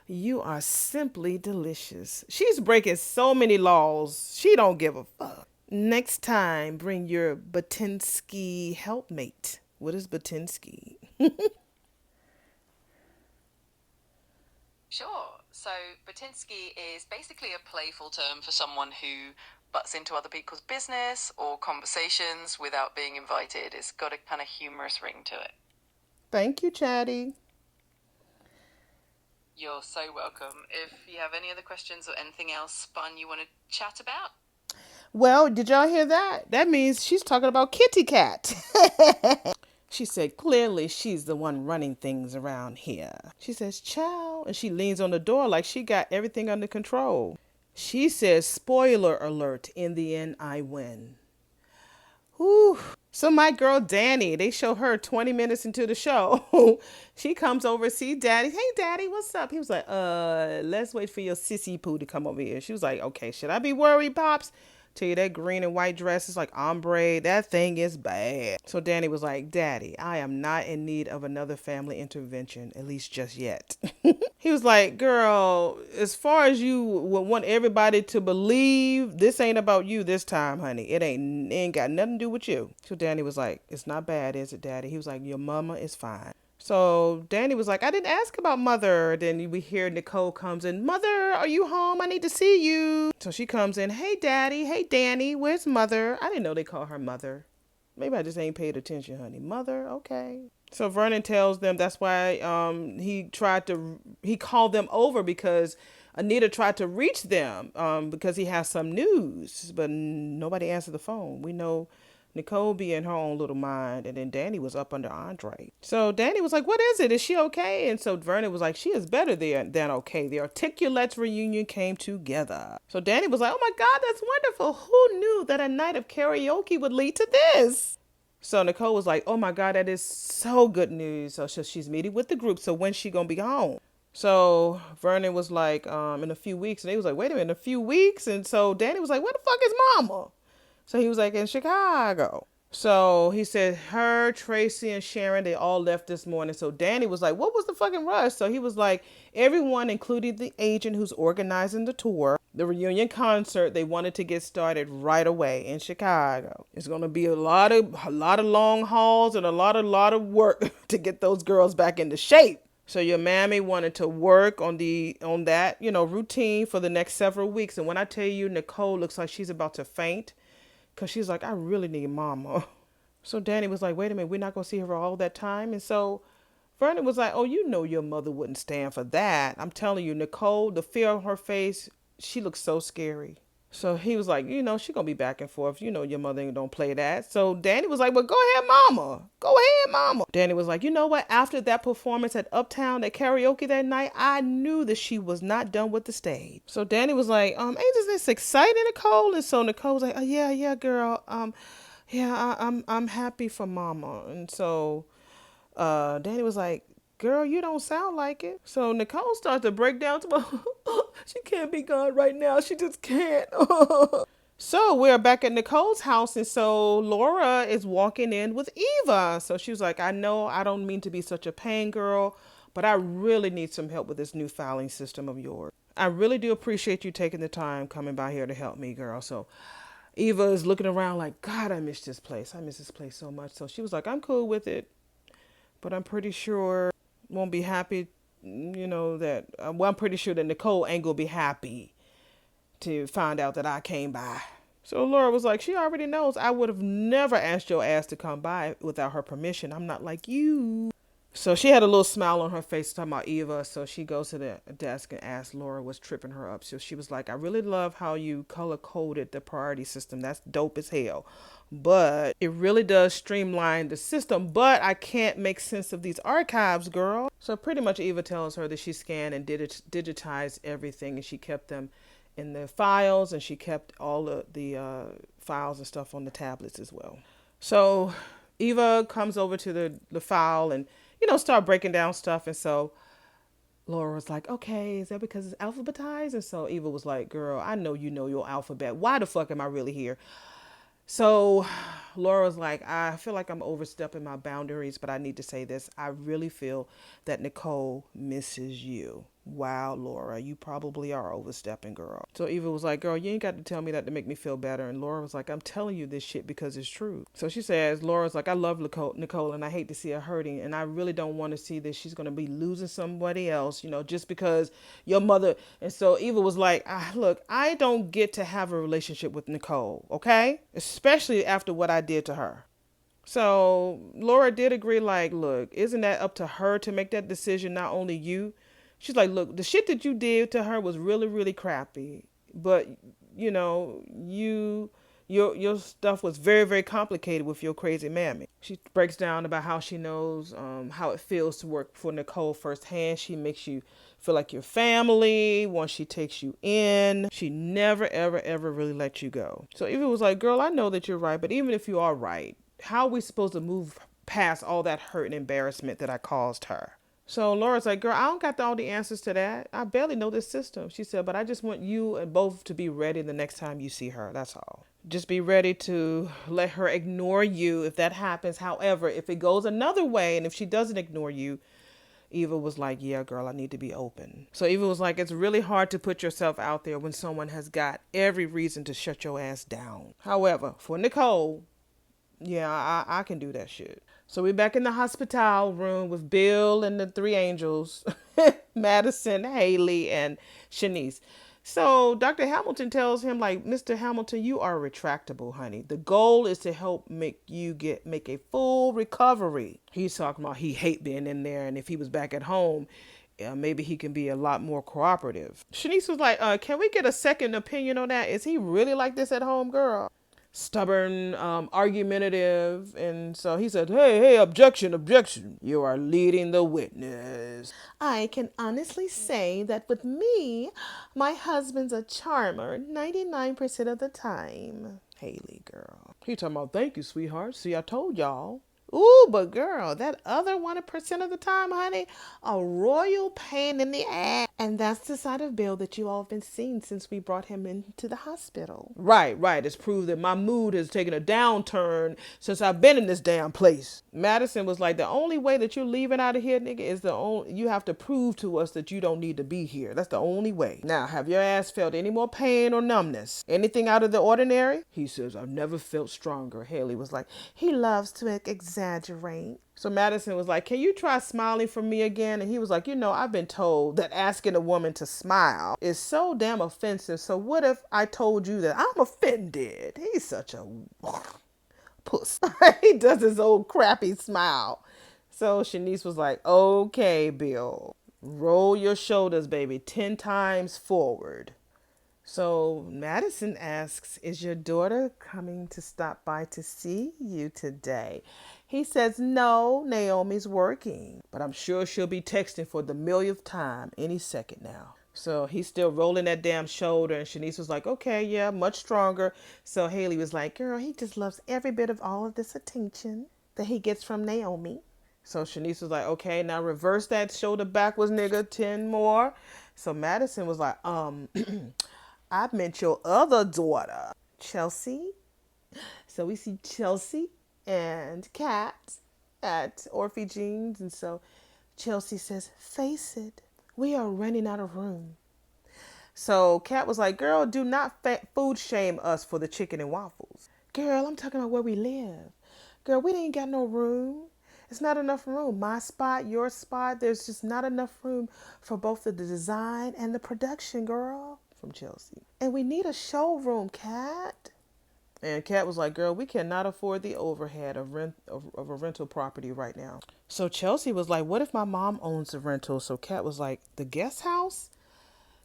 You are simply delicious. She's breaking so many laws. She don't give a fuck. Next time, bring your Batinsky helpmate. What is Batinsky? Sure. So, Batinsky is basically a playful term for someone who butts into other people's business or conversations without being invited. It's got a kind of humorous ring to it. Thank you, Chatty. You're so welcome. If you have any other questions or anything else fun you want to chat about. Well, did y'all hear that? That means she's talking about Kitty Cat. She said, clearly she's the one running things around here. She says, ciao. And she leans on the door like she got everything under control. She says, spoiler alert, in the end, I win. Whew. So my girl Danny, they show her 20 minutes into the show. She comes over to see Daddy. Hey, Daddy, what's up? He was like, let's wait for your sissy poo to come over here. She was like, okay, should I be worried, Pops? Tell you that green and white dress is like ombre. That thing is bad. So Danny was like, Daddy, I am not in need of another family intervention, at least just yet. He was like, girl, as far as you would want everybody to believe, this ain't about you this time, honey. It ain't got nothing to do with you. So Danny was like, it's not bad, is it, Daddy? He was like, your mama is fine. So Danny was like, I didn't ask about Mother. Then we hear Nicole comes in. Mother, are you home? I need to see you. So she comes in. Hey, Daddy. Hey, Danny. Where's Mother? I didn't know they call her Mother. Maybe I just ain't paid attention, honey. Mother, okay. So Vernon tells them that's why he called them over because Anita tried to reach them because he has some news, but nobody answered the phone. We know Nicole be in her own little mind, and then Danny was up under Andre. So Danny was like, what is it? Is she okay? And so Vernon was like, she is better than okay. The Articulates reunion came together. So Danny was like, oh my God, that's wonderful. Who knew that a night of karaoke would lead to this? So Nicole was like, oh my God, that is so good news. So she's meeting with the group. So when's she going to be home? So Vernon was like, in a few weeks. And they was like, wait a minute, in a few weeks? And so Danny was like, where the fuck is Mama? So he was like, in Chicago. So he said her, Tracy, and Sharon, they all left this morning. So Danny was like, what was the fucking rush? So he was like, everyone, including the agent who's organizing the tour, the reunion concert, they wanted to get started right away in Chicago. It's going to be a lot of long hauls and a lot of work to get those girls back into shape. So your mammy wanted to work on that, routine for the next several weeks. And when I tell you, Nicole looks like she's about to faint. Because she's like, I really need Mama. So Danny was like, wait a minute, we're not going to see her all that time. And so Vernon was like, oh, your mother wouldn't stand for that. I'm telling you, Nicole, the fear on her face, she looks so scary. So he was like, she gonna be back and forth. Your mother ain't don't play that. So Danny was like, well, go ahead, mama. Go ahead, mama. Danny was like, you know what? After that performance at Uptown at karaoke that night, I knew that she was not done with the stage. So Danny was like, ain't this exciting, Nicole? And so Nicole was like, oh yeah, yeah, girl. Yeah, I'm happy for mama. And so Danny was like, girl, you don't sound like it. So Nicole starts to break down to she can't be gone right now. She just can't. So we're back at Nicole's house, and so Laura is walking in with Eva. So she was like, I know I don't mean to be such a pain girl, but I really need some help with this new filing system of yours. I really do appreciate you taking the time coming by here to help me, girl. So Eva is looking around like, God, I miss this place. I miss this place so much. So she was like, I'm cool with it, but I'm pretty sure won't be happy, that, well, I'm pretty sure that Nicole ain't gonna be happy to find out that I came by. So Laura was like, she already knows. I would have never asked your ass to come by without her permission. I'm not like you. So she had a little smile on her face talking about Eva. So she goes to the desk and asks Laura what's tripping her up. So she was like, I really love how you color coded the priority system. That's dope as hell. But it really does streamline the system. But I can't make sense of these archives, girl. So pretty much Eva tells her that she scanned and digitized everything, and she kept them in the files, and she kept all of the files and stuff on the tablets as well. So Eva comes over to the file and, start breaking down stuff. And so Laura was like, okay, is that because it's alphabetized? And so Eva was like, girl, I know you know your alphabet. Why the fuck am I really here? So Laura was like, I feel like I'm overstepping my boundaries, but I need to say this. I really feel that Nicole misses you. Wow, Laura, you probably are overstepping, girl. So Eva was like, girl, you ain't got to tell me that to make me feel better. And Laura was like, I'm telling you this shit because it's true. So she says, Laura's like, I love Nicole, and I hate to see her hurting. And I really don't want to see that she's going to be losing somebody else, just because your mother. And so Eva was like, look, I don't get to have a relationship with Nicole, okay? Especially after what I did to her. So Laura did agree, like, look, isn't that up to her to make that decision, not only you? She's like, look, the shit that you did to her was really, really crappy. But, your stuff was very, very complicated with your crazy mammy. She breaks down about how she knows how it feels to work for Nicole firsthand. She makes you feel like your family once she takes you in. She never, ever, ever really let you go. So Eva was like, girl, I know that you're right, but even if you are right, how are we supposed to move past all that hurt and embarrassment that I caused her? So Laura's like, girl, I don't got all the answers to that. I barely know this system. She said, but I just want you and both to be ready the next time you see her. That's all. Just be ready to let her ignore you if that happens. However, if it goes another way and if she doesn't ignore you, Eva was like, yeah, girl, I need to be open. So Eva was like, it's really hard to put yourself out there when someone has got every reason to shut your ass down. However, for Nicole, yeah, I can do that shit. So we're back in the hospital room with Bill and the three angels, Madison, Haley, and Shanice. So Dr. Hamilton tells him, like, Mr. Hamilton, you are retractable, honey. The goal is to help make a full recovery. He's talking about he hate being in there, and if he was back at home, maybe he can be a lot more cooperative. Shanice was like, can we get a second opinion on that? Is he really like this at home, girl? Stubborn, argumentative, and so he said, hey, objection, you are leading the witness. I can honestly say that with me, my husband's a charmer 99% of the time. Haley, girl. He talking about, thank you, sweetheart. See, I told y'all. Ooh, but girl, that other 1% of the time, honey, a royal pain in the ass. And that's the side of Bill that you all have been seeing since we brought him into the hospital. Right. It's proved that my mood has taken a downturn since I've been in this damn place. Madison was like, the only way that you're leaving out of here, nigga, is you have to prove to us that you don't need to be here. That's the only way. Now, have your ass felt any more pain or numbness? Anything out of the ordinary? He says, I've never felt stronger. Haley was like, he loves to exaggerate. So Madison was like, can you try smiling for me again? And he was like, I've been told that asking a woman to smile is so damn offensive. So what if I told you that I'm offended? He's such a puss. He does his old crappy smile. So Shanice was like, okay, Bill, roll your shoulders, baby, 10 times forward. So Madison asks, is your daughter coming to stop by to see you today? He says, no, Naomi's working, but I'm sure she'll be texting for the millionth time any second now. So he's still rolling that damn shoulder, and Shanice was like, okay, yeah, much stronger. So Haley was like, girl, he just loves every bit of all of this attention that he gets from Naomi. So Shanice was like, okay, now reverse that shoulder backwards, nigga, 10 more. So Madison was like, I meant your other daughter, Chelsea. So we see Chelsea and Kat at Orphe Jeans. And so Chelsea says, face it, we are running out of room. So Kat was like, girl, do not food shame us for the chicken and waffles. Girl, I'm talking about where we live. Girl, we ain't got no room. It's not enough room. My spot, your spot, there's just not enough room for both the design and the production, girl, from Chelsea. And we need a showroom, Kat. And Kat was like, girl, we cannot afford the overhead of a rental property right now. So Chelsea was like, what if my mom owns the rental? So Kat was like, the guest house?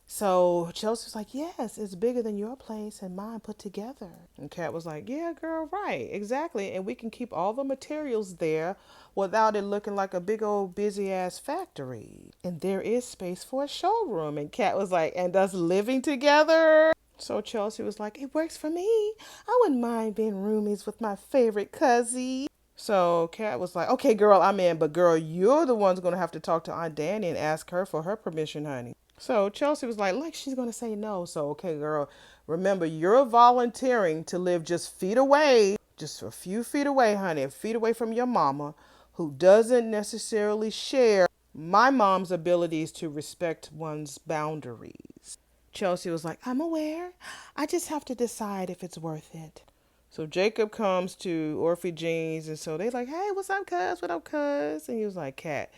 So Chelsea was like, yes, it's bigger than your place and mine put together. And Kat was like, yeah, girl, right, exactly. And we can keep all the materials there without it looking like a big old busy ass factory. And there is space for a showroom. And Kat was like, and us living together? So Chelsea was like, it works for me. I wouldn't mind being roomies with my favorite cousin. So Kat was like, okay, girl, I'm in. But girl, you're the one's going to have to talk to Aunt Danny and ask her for her permission, honey. So Chelsea was like she's going to say no. So, okay, girl, remember, you're volunteering to live just feet away, just a few feet away, honey, feet away from your mama, who doesn't necessarily share my mom's abilities to respect one's boundaries. Chelsea was like, I'm aware. I just have to decide if it's worth it. So Jacob comes to Orphe Jeans, and so they like, hey, what's up, cuz? What up, cuz? And he was like, Kat,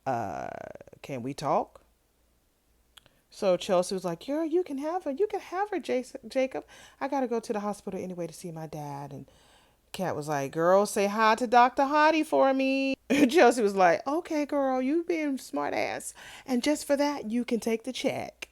uh, can we talk? So Chelsea was like, "Girl, you can have her. You can have her, Jacob. I got to go to the hospital anyway to see my dad." And Kat was like, "Girl, say hi to Dr. Hottie for me." Chelsea was like, "Okay, girl, you being smart ass. And just for that, you can take the check."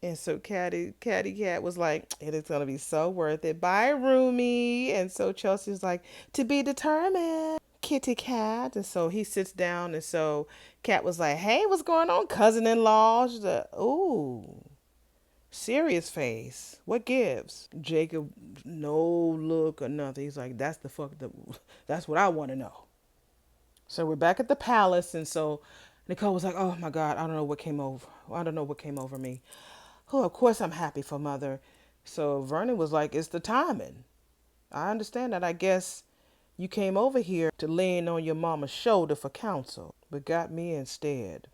And so Catty Cat was like, it is going to be so worth it. Bye, Roomie. And so Chelsea was like, to be determined, Kitty Cat. And so he sits down. And so Cat was like, hey, what's going on, cousin-in-law? She's like, ooh, serious face. What gives? Jacob, no look or nothing. He's like, that's what I want to know. So we're back at the palace. And so Nicole was like, oh my God, I don't know what came over. I don't know what came over me. Oh, of course I'm happy for mother. So Vernon was like, it's the timing. I understand that. I guess you came over here to lean on your mama's shoulder for counsel, but got me instead.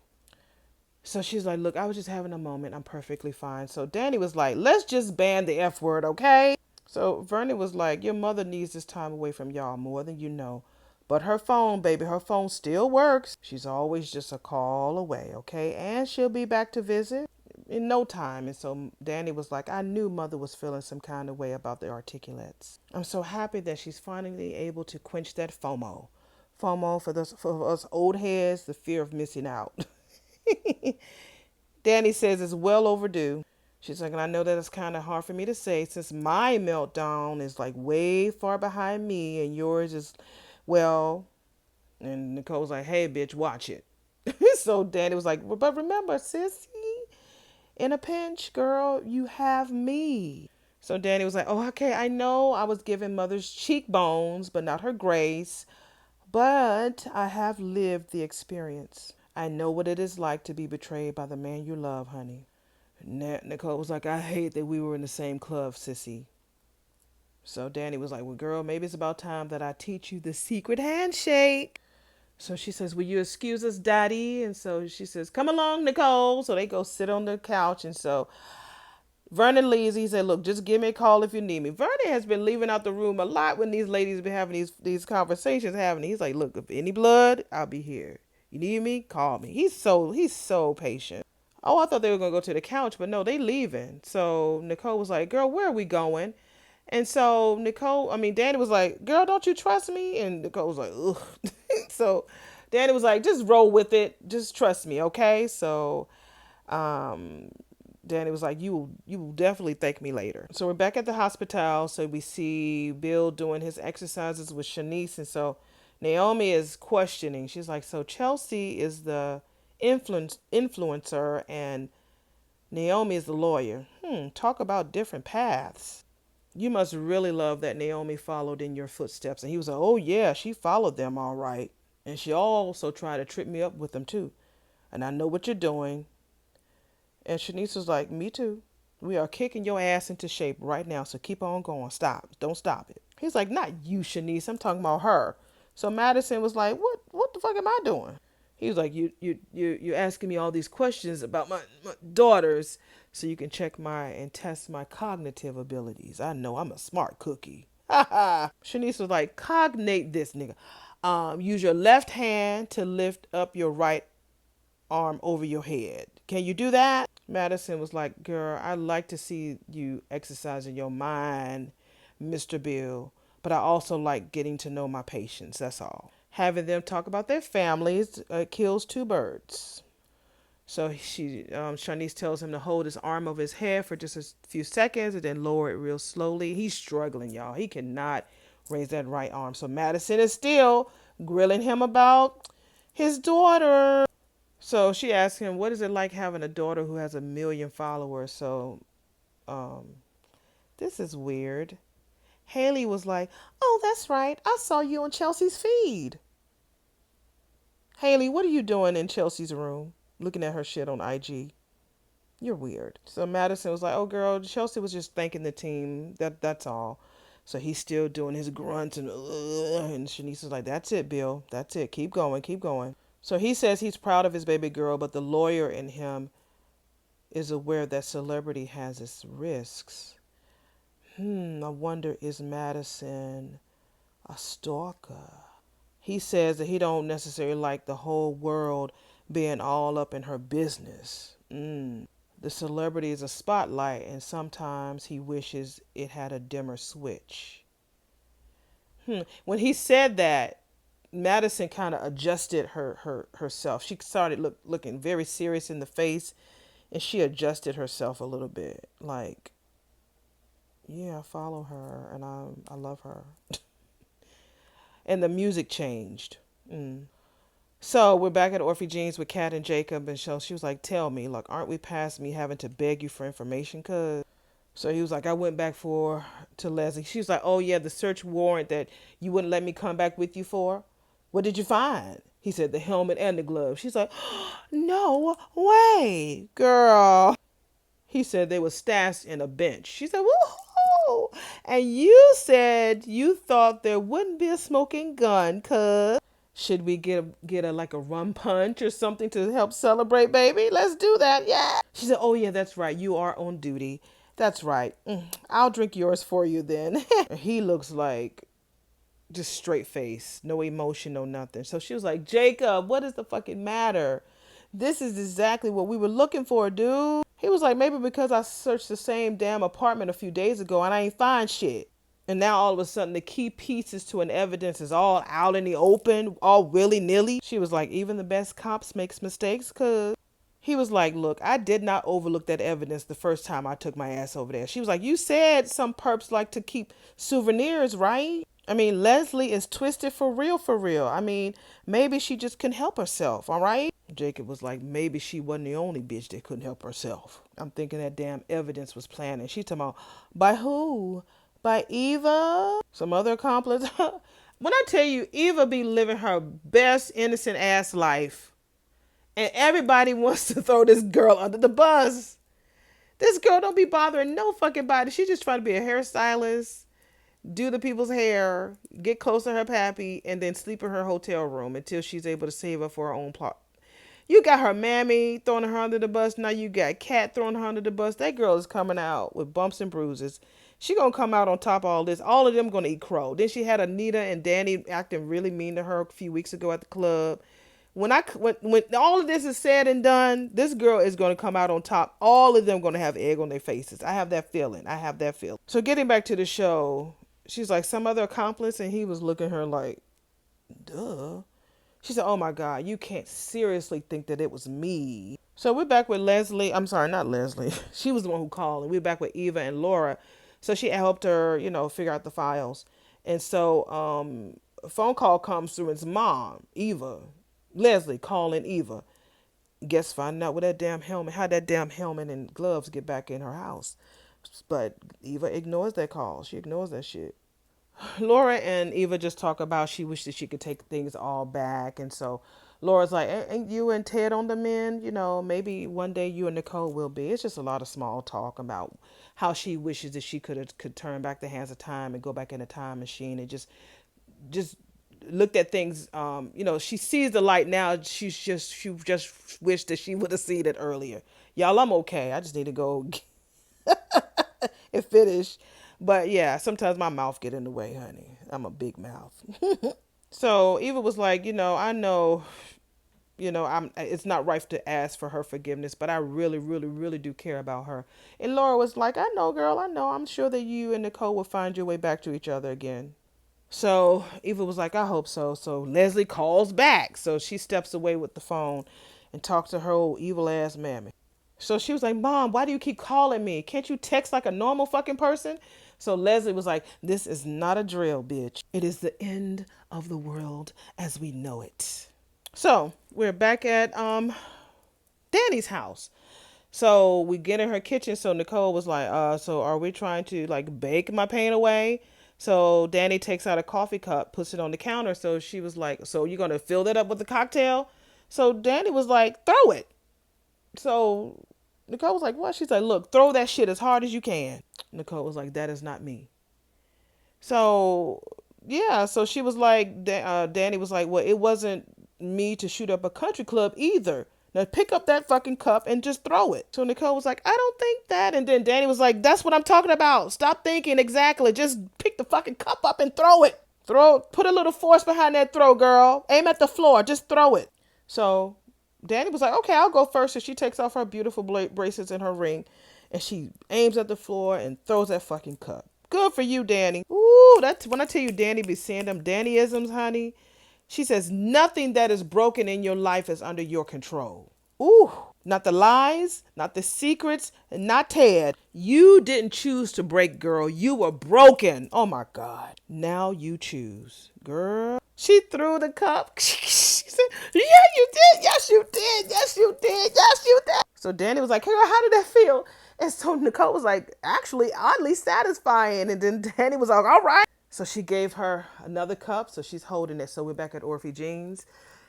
So she's like, look, I was just having a moment. I'm perfectly fine. So Danny was like, let's just ban the F word, okay? So Vernon was like, your mother needs this time away from y'all more than you know. But her phone, baby, her phone still works. She's always just a call away, okay? And she'll be back to visit in no time. And so Danny was like, I knew mother was feeling some kind of way about the articulates. I'm so happy that she's finally able to quench that FOMO. FOMO for us old heads, the fear of missing out. Danny says it's well overdue. She's like, and I know that it's kind of hard for me to say since my meltdown is like way far behind me and yours is, well, and Nicole's like, hey, bitch, watch it. So Danny was like, well, but remember, sissy, in a pinch, girl, you have me. So Danny was like, oh, okay, I know I was giving mother's cheekbones, but not her grace. But I have lived the experience. I know what it is like to be betrayed by the man you love, honey. Nicole was like, I hate that we were in the same club, sissy. So Danny was like, well, girl, maybe it's about time that I teach you the secret handshake. So she says, will you excuse us, daddy? And so she says, come along, Nicole. So they go sit on the couch. And so Vernon leaves. He said, look, just give me a call if you need me. Vernon has been leaving out the room a lot when these ladies been having these conversations happening. He's like, look, if any blood, I'll be here. You need me? Call me. He's so patient. Oh, I thought they were going to go to the couch, but no, they leaving. So Nicole was like, girl, where are we going? And so Danny was like, girl, don't you trust me? And Nicole was like, ugh. So Danny was like, just roll with it. Just trust me, okay? So Danny was like, you will definitely thank me later. So we're back at the hospital. So we see Bill doing his exercises with Shanice. And so Naomi is questioning. She's like, so Chelsea is the influencer and Naomi is the lawyer. Talk about different paths. You must really love that Naomi followed in your footsteps. And he was like, oh, yeah, she followed them all right. And she also tried to trip me up with them, too. And I know what you're doing. And Shanice was like, me too. We are kicking your ass into shape right now, so keep on going. Stop. Don't stop it. He's like, not you, Shanice. I'm talking about her. So Madison was like, what the fuck am I doing? He was like, you're asking me all these questions about my daughters so you can check my and test my cognitive abilities. I know I'm a smart cookie. Ha ha. Shanice was like, cognate this nigga. Use your left hand to lift up your right arm over your head. Can you do that? Madison was like, girl, I like to see you exercising your mind, Mr. Bill, but I also like getting to know my patients. That's all. Having them talk about their families kills two birds. So Shanice tells him to hold his arm over his head for just a few seconds and then lower it real slowly. He's struggling, y'all. He cannot raise that right arm. So Madison is still grilling him about his daughter. So she asked him, what is it like having a daughter who has 1 million followers? So um, this is weird. Haley was like, oh, that's right. I saw you on Chelsea's feed. Haley, what are you doing in Chelsea's room? Looking at her shit on IG. You're weird. So Madison was like, oh, girl, Chelsea was just thanking the team. That's all. So he's still doing his grunts and Shanice was like, that's it, Bill. That's it. Keep going. Keep going. So he says he's proud of his baby girl, but the lawyer in him is aware that celebrity has its risks. I wonder, is Madison a stalker? He says that he don't necessarily like the whole world being all up in her business. The celebrity is a spotlight, and sometimes he wishes it had a dimmer switch. When he said that, Madison kind of adjusted herself. She started looking very serious in the face, and she adjusted herself a little bit. Like, yeah, I follow her, and I love her. And the music changed. So we're back at Orphe Jeans with Kat and Jacob, and she was like, tell me, like, aren't we past me having to beg you for information? Cause so he was like, I went back to Leslie. She was like, oh yeah, the search warrant that you wouldn't let me come back with you for. What did you find? He said the helmet and the gloves. She's like, no way, girl. He said they were stashed in a bench. She said, woohoo! And you said you thought there wouldn't be a smoking gun, cuz. Should we get a like a rum punch or something to help celebrate, baby? Let's do that, yeah. She said, oh yeah, that's right. You are on duty. That's right. I'll drink yours for you then. He looks like just straight face, no emotion, no nothing. So she was like, Jacob, what is the fucking matter? This is exactly what we were looking for, dude. He was like, maybe because I searched the same damn apartment a few days ago and I ain't find shit. And now all of a sudden the key pieces to an evidence is all out in the open, all willy-nilly. She was like, even the best cops makes mistakes, cuz. He was like, look, I did not overlook that evidence the first time I took my ass over there. She was like, you said some perps like to keep souvenirs, right? I mean, Leslie is twisted for real, for real. I mean, maybe she just couldn't help herself, all right? Jacob was like, maybe she wasn't the only bitch that couldn't help herself. I'm thinking that damn evidence was planted. She talking about, by who? By Eva? Some other accomplice? When I tell you, Eva be living her best innocent ass life. And everybody wants to throw this girl under the bus. This girl don't be bothering no fucking body. She just trying to be a hairstylist, do the people's hair, get close to her pappy, and then sleep in her hotel room until she's able to save up for her own plot. You got her mammy throwing her under the bus. Now you got Kat throwing her under the bus. That girl is coming out with bumps and bruises. She gonna come out on top of all this. All of them gonna eat crow. Then she had Anita and Danny acting really mean to her a few weeks ago at the club. When all of this is said and done, this girl is going to come out on top. All of them going to have egg on their faces. I have that feeling. So getting back to the show, she's like, some other accomplice, and he was looking at her like, duh. She said, oh my God, you can't seriously think that it was me. So we're back with Leslie. I'm sorry, not Leslie. She was the one who called. And we're back with Eva and Laura. So she helped her, figure out the files. And so a phone call comes through. It's mom, Eva, Leslie calling Eva. Guess finding out where that damn helmet, how that damn helmet and gloves get back in her house. But Eva ignores that call. She ignores that shit. Laura and Eva just talk about she wished that she could take things all back. And so Laura's like, ain't you and Ted on the mend? Maybe one day you and Nicole will be. It's just a lot of small talk about how she wishes that she could turn back the hands of time and go back in a time machine and just looked at things. She sees the light now. She just wished that she would have seen it earlier. Y'all, I'm okay. I just need to go and finish. But yeah, sometimes my mouth get in the way, honey. I'm a big mouth. So Eva was like, I know, it's not right to ask for her forgiveness, but I really, really, really do care about her. And Laura was like, I know, girl, I know. I'm sure that you and Nicole will find your way back to each other again. So Eva was like, I hope so. So Leslie calls back. So she steps away with the phone and talks to her old evil ass mammy. So she was like, Mom, why do you keep calling me? Can't you text like a normal fucking person? So Leslie was like, this is not a drill, bitch. It is the end of the world as we know it. So we're back at Danny's house. So we get in her kitchen. So Nicole was like, so are we trying to like bake my pain away? So Danny takes out a coffee cup, puts it on the counter. So she was like, so you're going to fill that up with the cocktail? So Danny was like, throw it. So Nicole was like, what? She's like, look, throw that shit as hard as you can. Nicole was like, that is not me. So, yeah, so she was like, Danny was like, well, it wasn't me to shoot up a country club either. Now pick up that fucking cup and just throw it. So Nicole was like, I don't think that. And then Danny was like, that's what I'm talking about. Stop thinking exactly. Just pick the fucking cup up and throw it. Put a little force behind that throw, girl. Aim at the floor. Just throw it. So Danny was like, okay, I'll go first. So she takes off her beautiful bracelets and her ring. And she aims at the floor and throws that fucking cup. Good for you, Danny. Ooh, that's when I tell you Danny be saying them Dannyisms, honey. She says, nothing that is broken in your life is under your control. Ooh, not the lies, not the secrets, and not Ted. You didn't choose to break, girl. You were broken. Oh my God. Now you choose, girl. She threw the cup. She said, yeah, you did. Yes, you did. Yes, you did. Yes, you did. So Danny was like, girl, how did that feel? And so Nicole was like, actually, oddly satisfying. And then Danny was like, all right. So she gave her another cup. So she's holding it. So we're back at Orphe Jeans.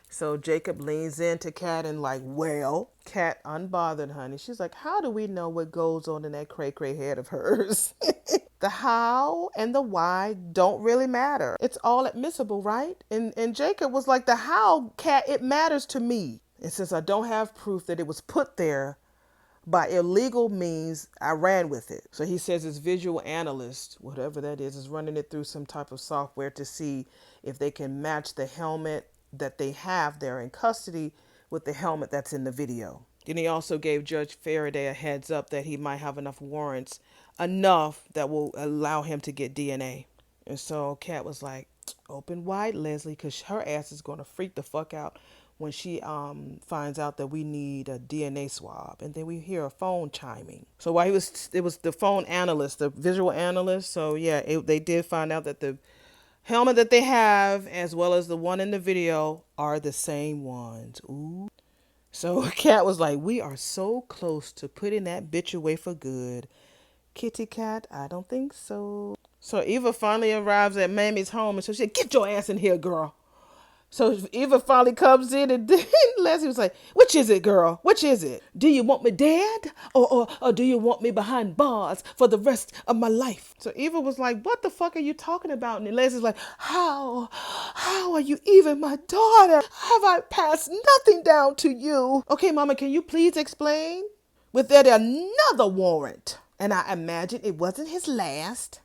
So Jacob leans into Kat and like, well, Kat unbothered, honey. She's like, how do we know what goes on in that cray-cray head of hers? The how and the why don't really matter. It's all admissible, right? And Jacob was like, the how, Kat, it matters to me. And since I don't have proof that it was put there by illegal means, I ran with it. So he says his visual analyst, whatever that is running it through some type of software to see if they can match the helmet that they have there in custody with the helmet that's in the video. Then he also gave Judge Faraday a heads up that he might have enough warrants, enough that will allow him to get DNA. And so Kat was like, open wide, Leslie, because her ass is going to freak the fuck out when she finds out that we need a DNA swab. And then we hear a phone chiming. So while it was the phone analyst, the visual analyst. So yeah, they did find out that the helmet that they have, as well as the one in the video, are the same ones. Ooh. So Kat was like, we are so close to putting that bitch away for good. Kitty Cat, I don't think so. So Eva finally arrives at Mammy's home, and so she said, get your ass in here, girl. So Eva finally comes in, and then Leslie was like, which is it, girl? Which is it? Do you want me dead? Or do you want me behind bars for the rest of my life? So Eva was like, what the fuck are you talking about? And Leslie's like, how are you even my daughter? Have I passed nothing down to you? Okay, Mama, can you please explain? With that another warrant. And I imagine it wasn't his last.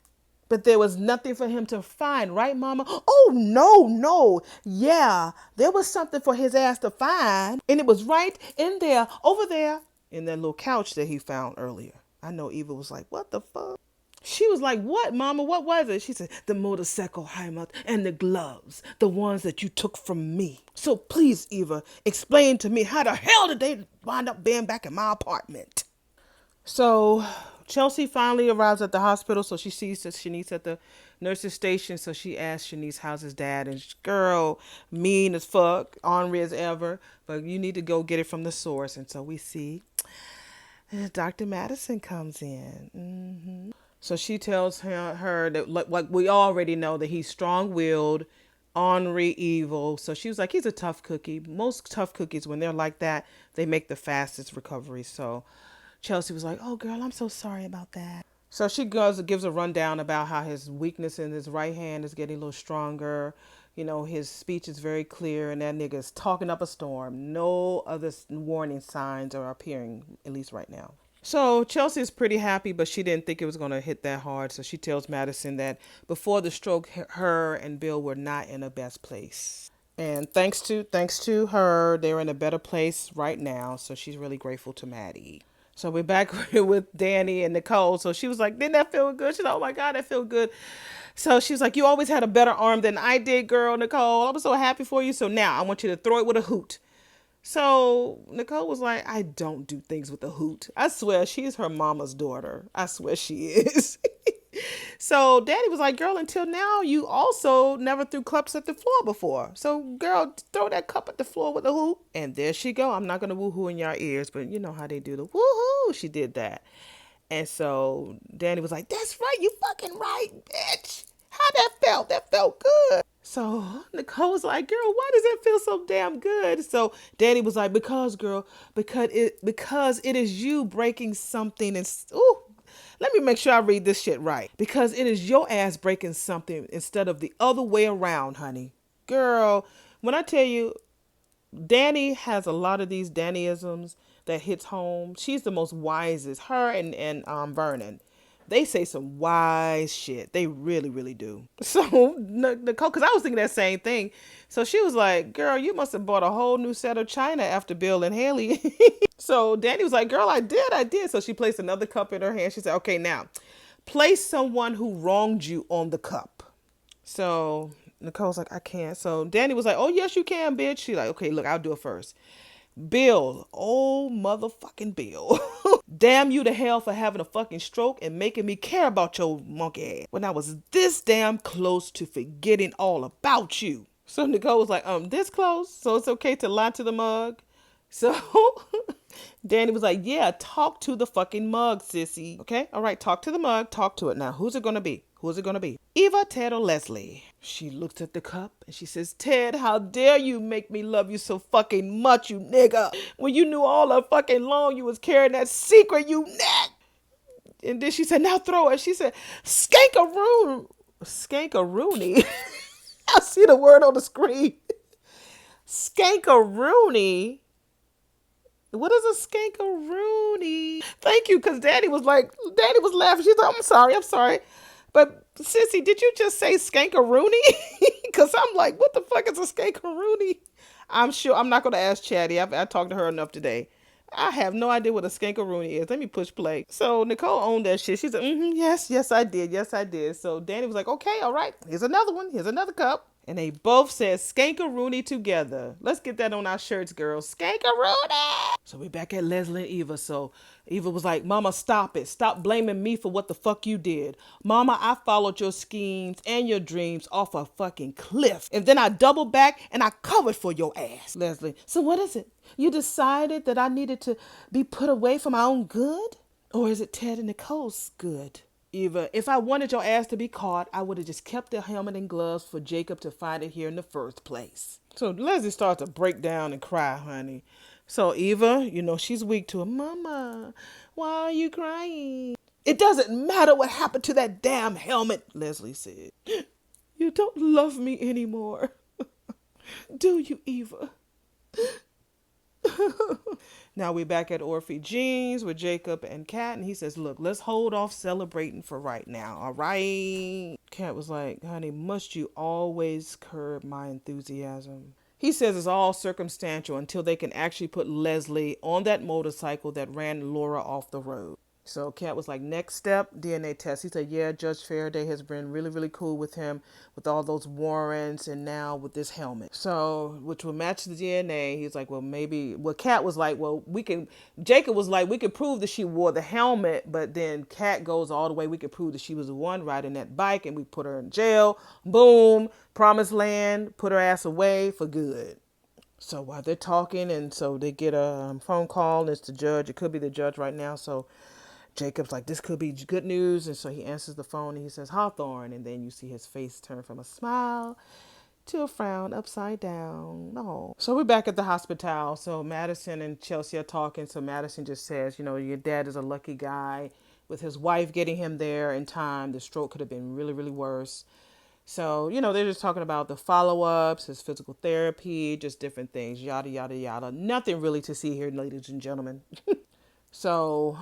But there was nothing for him to find, right, Mama? Oh, no. Yeah, there was something for his ass to find. And it was right in there, over there, in that little couch that he found earlier. I know Eva was like, what the fuck? She was like, what, mama? What was it? She said, the motorcycle helmet and the gloves, the ones that you took from me. So please, Eva, explain to me how the hell did they wind up being back in my apartment? So Chelsea finally arrives at the hospital. So she sees that Shanice at the nurse's station. So she asks Shanice, how's his dad? And girl, mean as fuck, ornery as ever. But you need to go get it from the source. And so we see Dr. Madison comes in. So she tells her that, like we already know, that he's strong-willed, ornery, evil. So she was like, he's a tough cookie. Most tough cookies, when they're like that, they make the fastest recovery. So Chelsea was like, oh, girl, I'm so sorry about that. So she gives a rundown about how his weakness in his right hand is getting a little stronger. You know, his speech is very clear, and that nigga is talking up a storm. No other warning signs are appearing, at least right now. So Chelsea is pretty happy, but she didn't think it was going to hit that hard. So she tells Madison that before the stroke, her and Bill were not in a best place. And thanks to her, they're in a better place right now. So she's really grateful to Maddie. So we're back with Danny and Nicole. So she was like, didn't that feel good? She's like, oh my God, that feel good. So she was like, you always had a better arm than I did, girl, Nicole. I was so happy for you. So now I want you to throw it with a hoot. So Nicole was like, I don't do things with a hoot. I swear she's her mama's daughter. I swear she is. So Daddy was like, girl, until now, you also never threw cups at the floor before. So girl, throw that cup at the floor with a hoot. And there she go. I'm not going to woohoo in your ears, but you know how they do the woohoo. She did that. And so Danny was like, that's right. You fucking right, bitch. How that felt? That felt good. So Nicole was like, girl, why does it feel so damn good? So Danny was like, because girl, because it is you breaking something and ooh, let me make sure I read this shit right. Because it is your ass breaking something instead of the other way around, honey. Girl, when I tell you Danny has a lot of these Dannyisms that hits home. She's the most wisest. Her and Vernon, they say some wise shit. They really, really do. So Nicole, because I was thinking that same thing. So she was like, girl, you must have bought a whole new set of china after Bill and Haley. So Danny was like, girl, I did. So she placed another cup in her hand. She said, okay, now place someone who wronged you on the cup. So Nicole's like, I can't. So Danny was like, oh, yes, you can, bitch. She's like, okay, look, I'll do it first. Bill, oh, motherfucking Bill. Damn you to hell for having a fucking stroke and making me care about your monkey ass when I was this damn close to forgetting all about you. So Nicole was like, this close? So it's okay to lie to the mug? So Danny was like, yeah, talk to the fucking mug, sissy. Okay, all right, talk to the mug. Talk to it. Now, who's it going to be? Who's it going to be? Eva, Ted, or Leslie? She looks at the cup and she says, Ted, how dare you make me love you so fucking much, you nigga. When you knew all the fucking long you was carrying that secret, you neck. And then she said, now throw it. She said, skankaroo. Skankaroony. I see the word on the screen. Skankaroony. What is a skankaroony? Thank you, because Daddy was laughing. She's like, I'm sorry. But sissy, did you just say skankaroony? Because I'm like, what the fuck is a skankaroony? I'm sure I'm not going to ask Chatty. I talked to her enough today. I have no idea what a skankaroony is. Let me push play. So Nicole owned that shit. She said, yes, I did. Yes, I did. So Danny was like, okay, all right. Here's another one. Here's another cup. And they both said skankaroony together. Let's get that on our shirts, girls. Skankaroony. So we're back at Leslie and Eva. So Eva was like, Mama, stop it. Stop blaming me for what the fuck you did. Mama, I followed your schemes and your dreams off a fucking cliff. And then I doubled back and I covered for your ass. Leslie, so what is it? You decided that I needed to be put away for my own good? Or is it Ted and Nicole's good? Eva, if I wanted your ass to be caught, I would have just kept the helmet and gloves for Jacob to find it here in the first place. So Leslie starts to break down and cry, honey. So Eva, you know, she's weak to it. Mama, why are you crying? It doesn't matter what happened to that damn helmet, Leslie said. You don't love me anymore. Do you, Eva? Now we're back at Orphe Jeans with Jacob and Kat, and he says, look, let's hold off celebrating for right now, all right? Kat was like, honey, must you always curb my enthusiasm? He says it's all circumstantial until they can actually put Leslie on that motorcycle that ran Laura off the road. So Kat was like, next step, DNA test. He said, yeah, Judge Faraday has been really, really cool with him with all those warrants and now with this helmet. So, which will match the DNA. He's like, well, maybe, well, Kat was like, well, we can, Jacob was like, we could prove that she wore the helmet, but then Kat goes all the way, we could prove that she was the one riding that bike and we put her in jail. Boom, promised land, put her ass away for good. So while they're talking, and so they get a phone call, and it's the judge. It could be the judge right now. So Jacob's like, this could be good news. And so he answers the phone and he says, Hawthorne. And then you see his face turn from a smile to a frown upside down. Oh. So we're back at the hospital. So Madison and Chelsea are talking. So Madison just says, you know, your dad is a lucky guy. With his wife getting him there in time, the stroke could have been really, really worse. So, you know, they're just talking about the follow ups, his physical therapy, just different things, yada, yada, yada. Nothing really to see here, ladies and gentlemen. So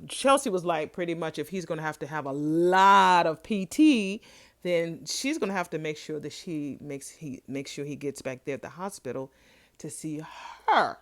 Chelsea was like, pretty much, if he's going to have a lot of PT, then she's going to have to make sure that makes sure he gets back there at the hospital to see her.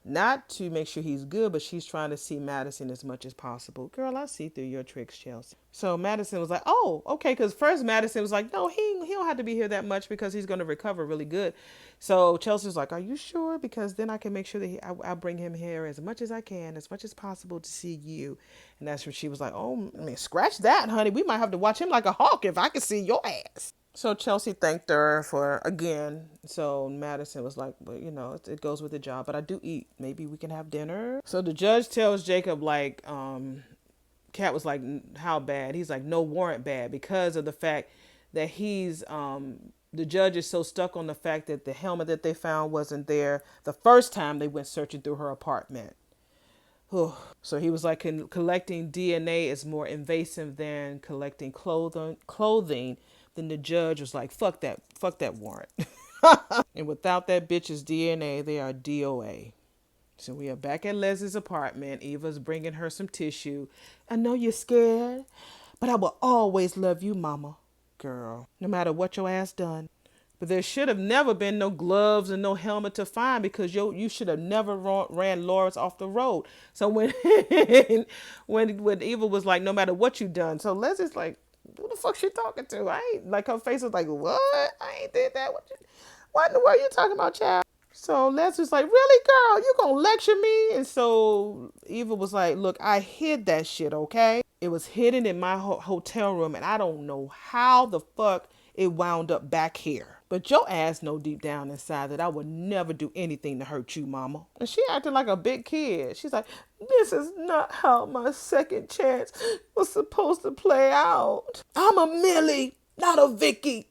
Not to make sure he's good, but she's trying to see Madison as much as possible. Girl, I see through your tricks, Chelsea. So Madison was like, oh, okay. Because first Madison was like, no, he don't have to be here that much because he's going to recover really good. So Chelsea was like, are you sure? Because then I can make sure that I bring him here as much as I can, as much as possible to see you. And that's when she was like, oh, I mean, scratch that, honey. We might have to watch him like a hawk if I can see your ass. So Chelsea thanked her for again. So Madison was like, well, you know, it goes with the job, but I do eat. Maybe we can have dinner. So the judge tells Jacob, like, Kat was like, how bad? He's like, no warrant bad, because of the fact that the judge is so stuck on the fact that the helmet that they found wasn't there the first time they went searching through her apartment. So he was like, collecting DNA is more invasive than collecting clothing. Then the judge was like, fuck that warrant. And without that bitch's DNA, they are DOA. So we are back at Leslie's apartment. Eva's bringing her some tissue. I know you're scared, but I will always love you, mama. Girl, no matter what your ass done. But there should have never been no gloves and no helmet to find, because you should have never ran Lawrence off the road. So when when Eva was like, no matter what you done, so Leslie's like, who the fuck she talking to? I ain't, like, her face was like, what? I ain't did that. What in the world you talking about, child? So Leslie's like, really, girl? You gonna lecture me? And so Eva was like, look, I hid that shit, okay? It was hidden in my hotel room, and I don't know how the fuck it wound up back here. But your ass know deep down inside that I would never do anything to hurt you, mama. And she acted like a big kid. She's like, this is not how my second chance was supposed to play out. I'm a Millie, not a Vicky.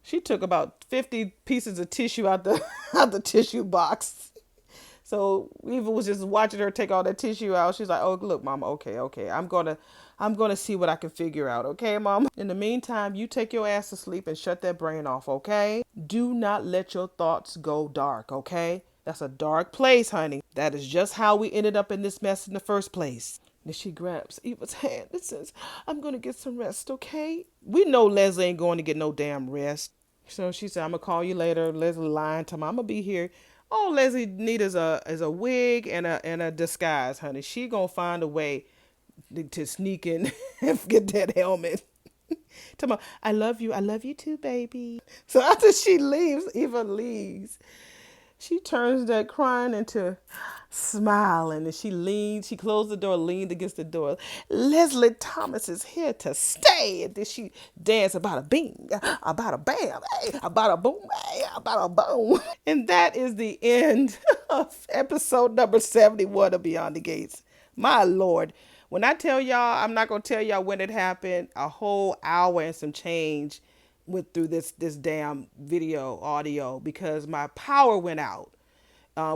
She took about 50 pieces of tissue out the tissue box. So Eva was just watching her take all that tissue out. She's like, oh, look, mama, okay. I'm gonna see what I can figure out, okay, mama? In the meantime, you take your ass to sleep and shut that brain off, okay? Do not let your thoughts go dark, okay? That's a dark place, honey. That is just how we ended up in this mess in the first place. And she grabs Eva's hand and says, I'm gonna get some rest, okay? We know Leslie ain't going to get no damn rest. So she said, I'm gonna call you later. Leslie lying to me, I'm gonna be here. All Leslie need is a wig and a disguise, honey. She gonna find a way to sneak in and get that helmet. Tell me, I love you too, baby. So after Eva leaves, she turns that crying into smiling, and she closed the door, leaned against the door. Leslie Thomas is here to stay. And then she danced about a bing, about a bam, hey, about a boom, hey, about a boom. And that is the end of episode number 71 of Beyond the Gates. My Lord. When I tell y'all, I'm not going to tell y'all when it happened. A whole hour and some change went through this damn video audio because my power went out.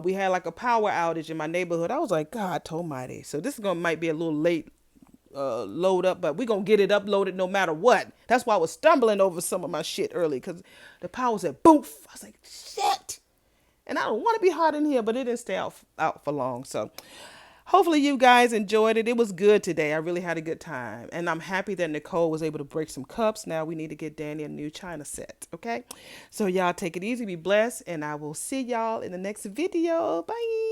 We had like a power outage in my neighborhood. I was like, God almighty. So this might be a little late load up, but we're going to get it uploaded no matter what. That's why I was stumbling over some of my shit early, because the power said boof. I was like, shit. And I don't want to be hot in here, but it didn't stay out for long. So hopefully you guys enjoyed it. It was good today. I really had a good time. And I'm happy that Nicole was able to break some cups. Now we need to get Danny a new china set. Okay? So y'all take it easy. Be blessed. And I will see y'all in the next video. Bye.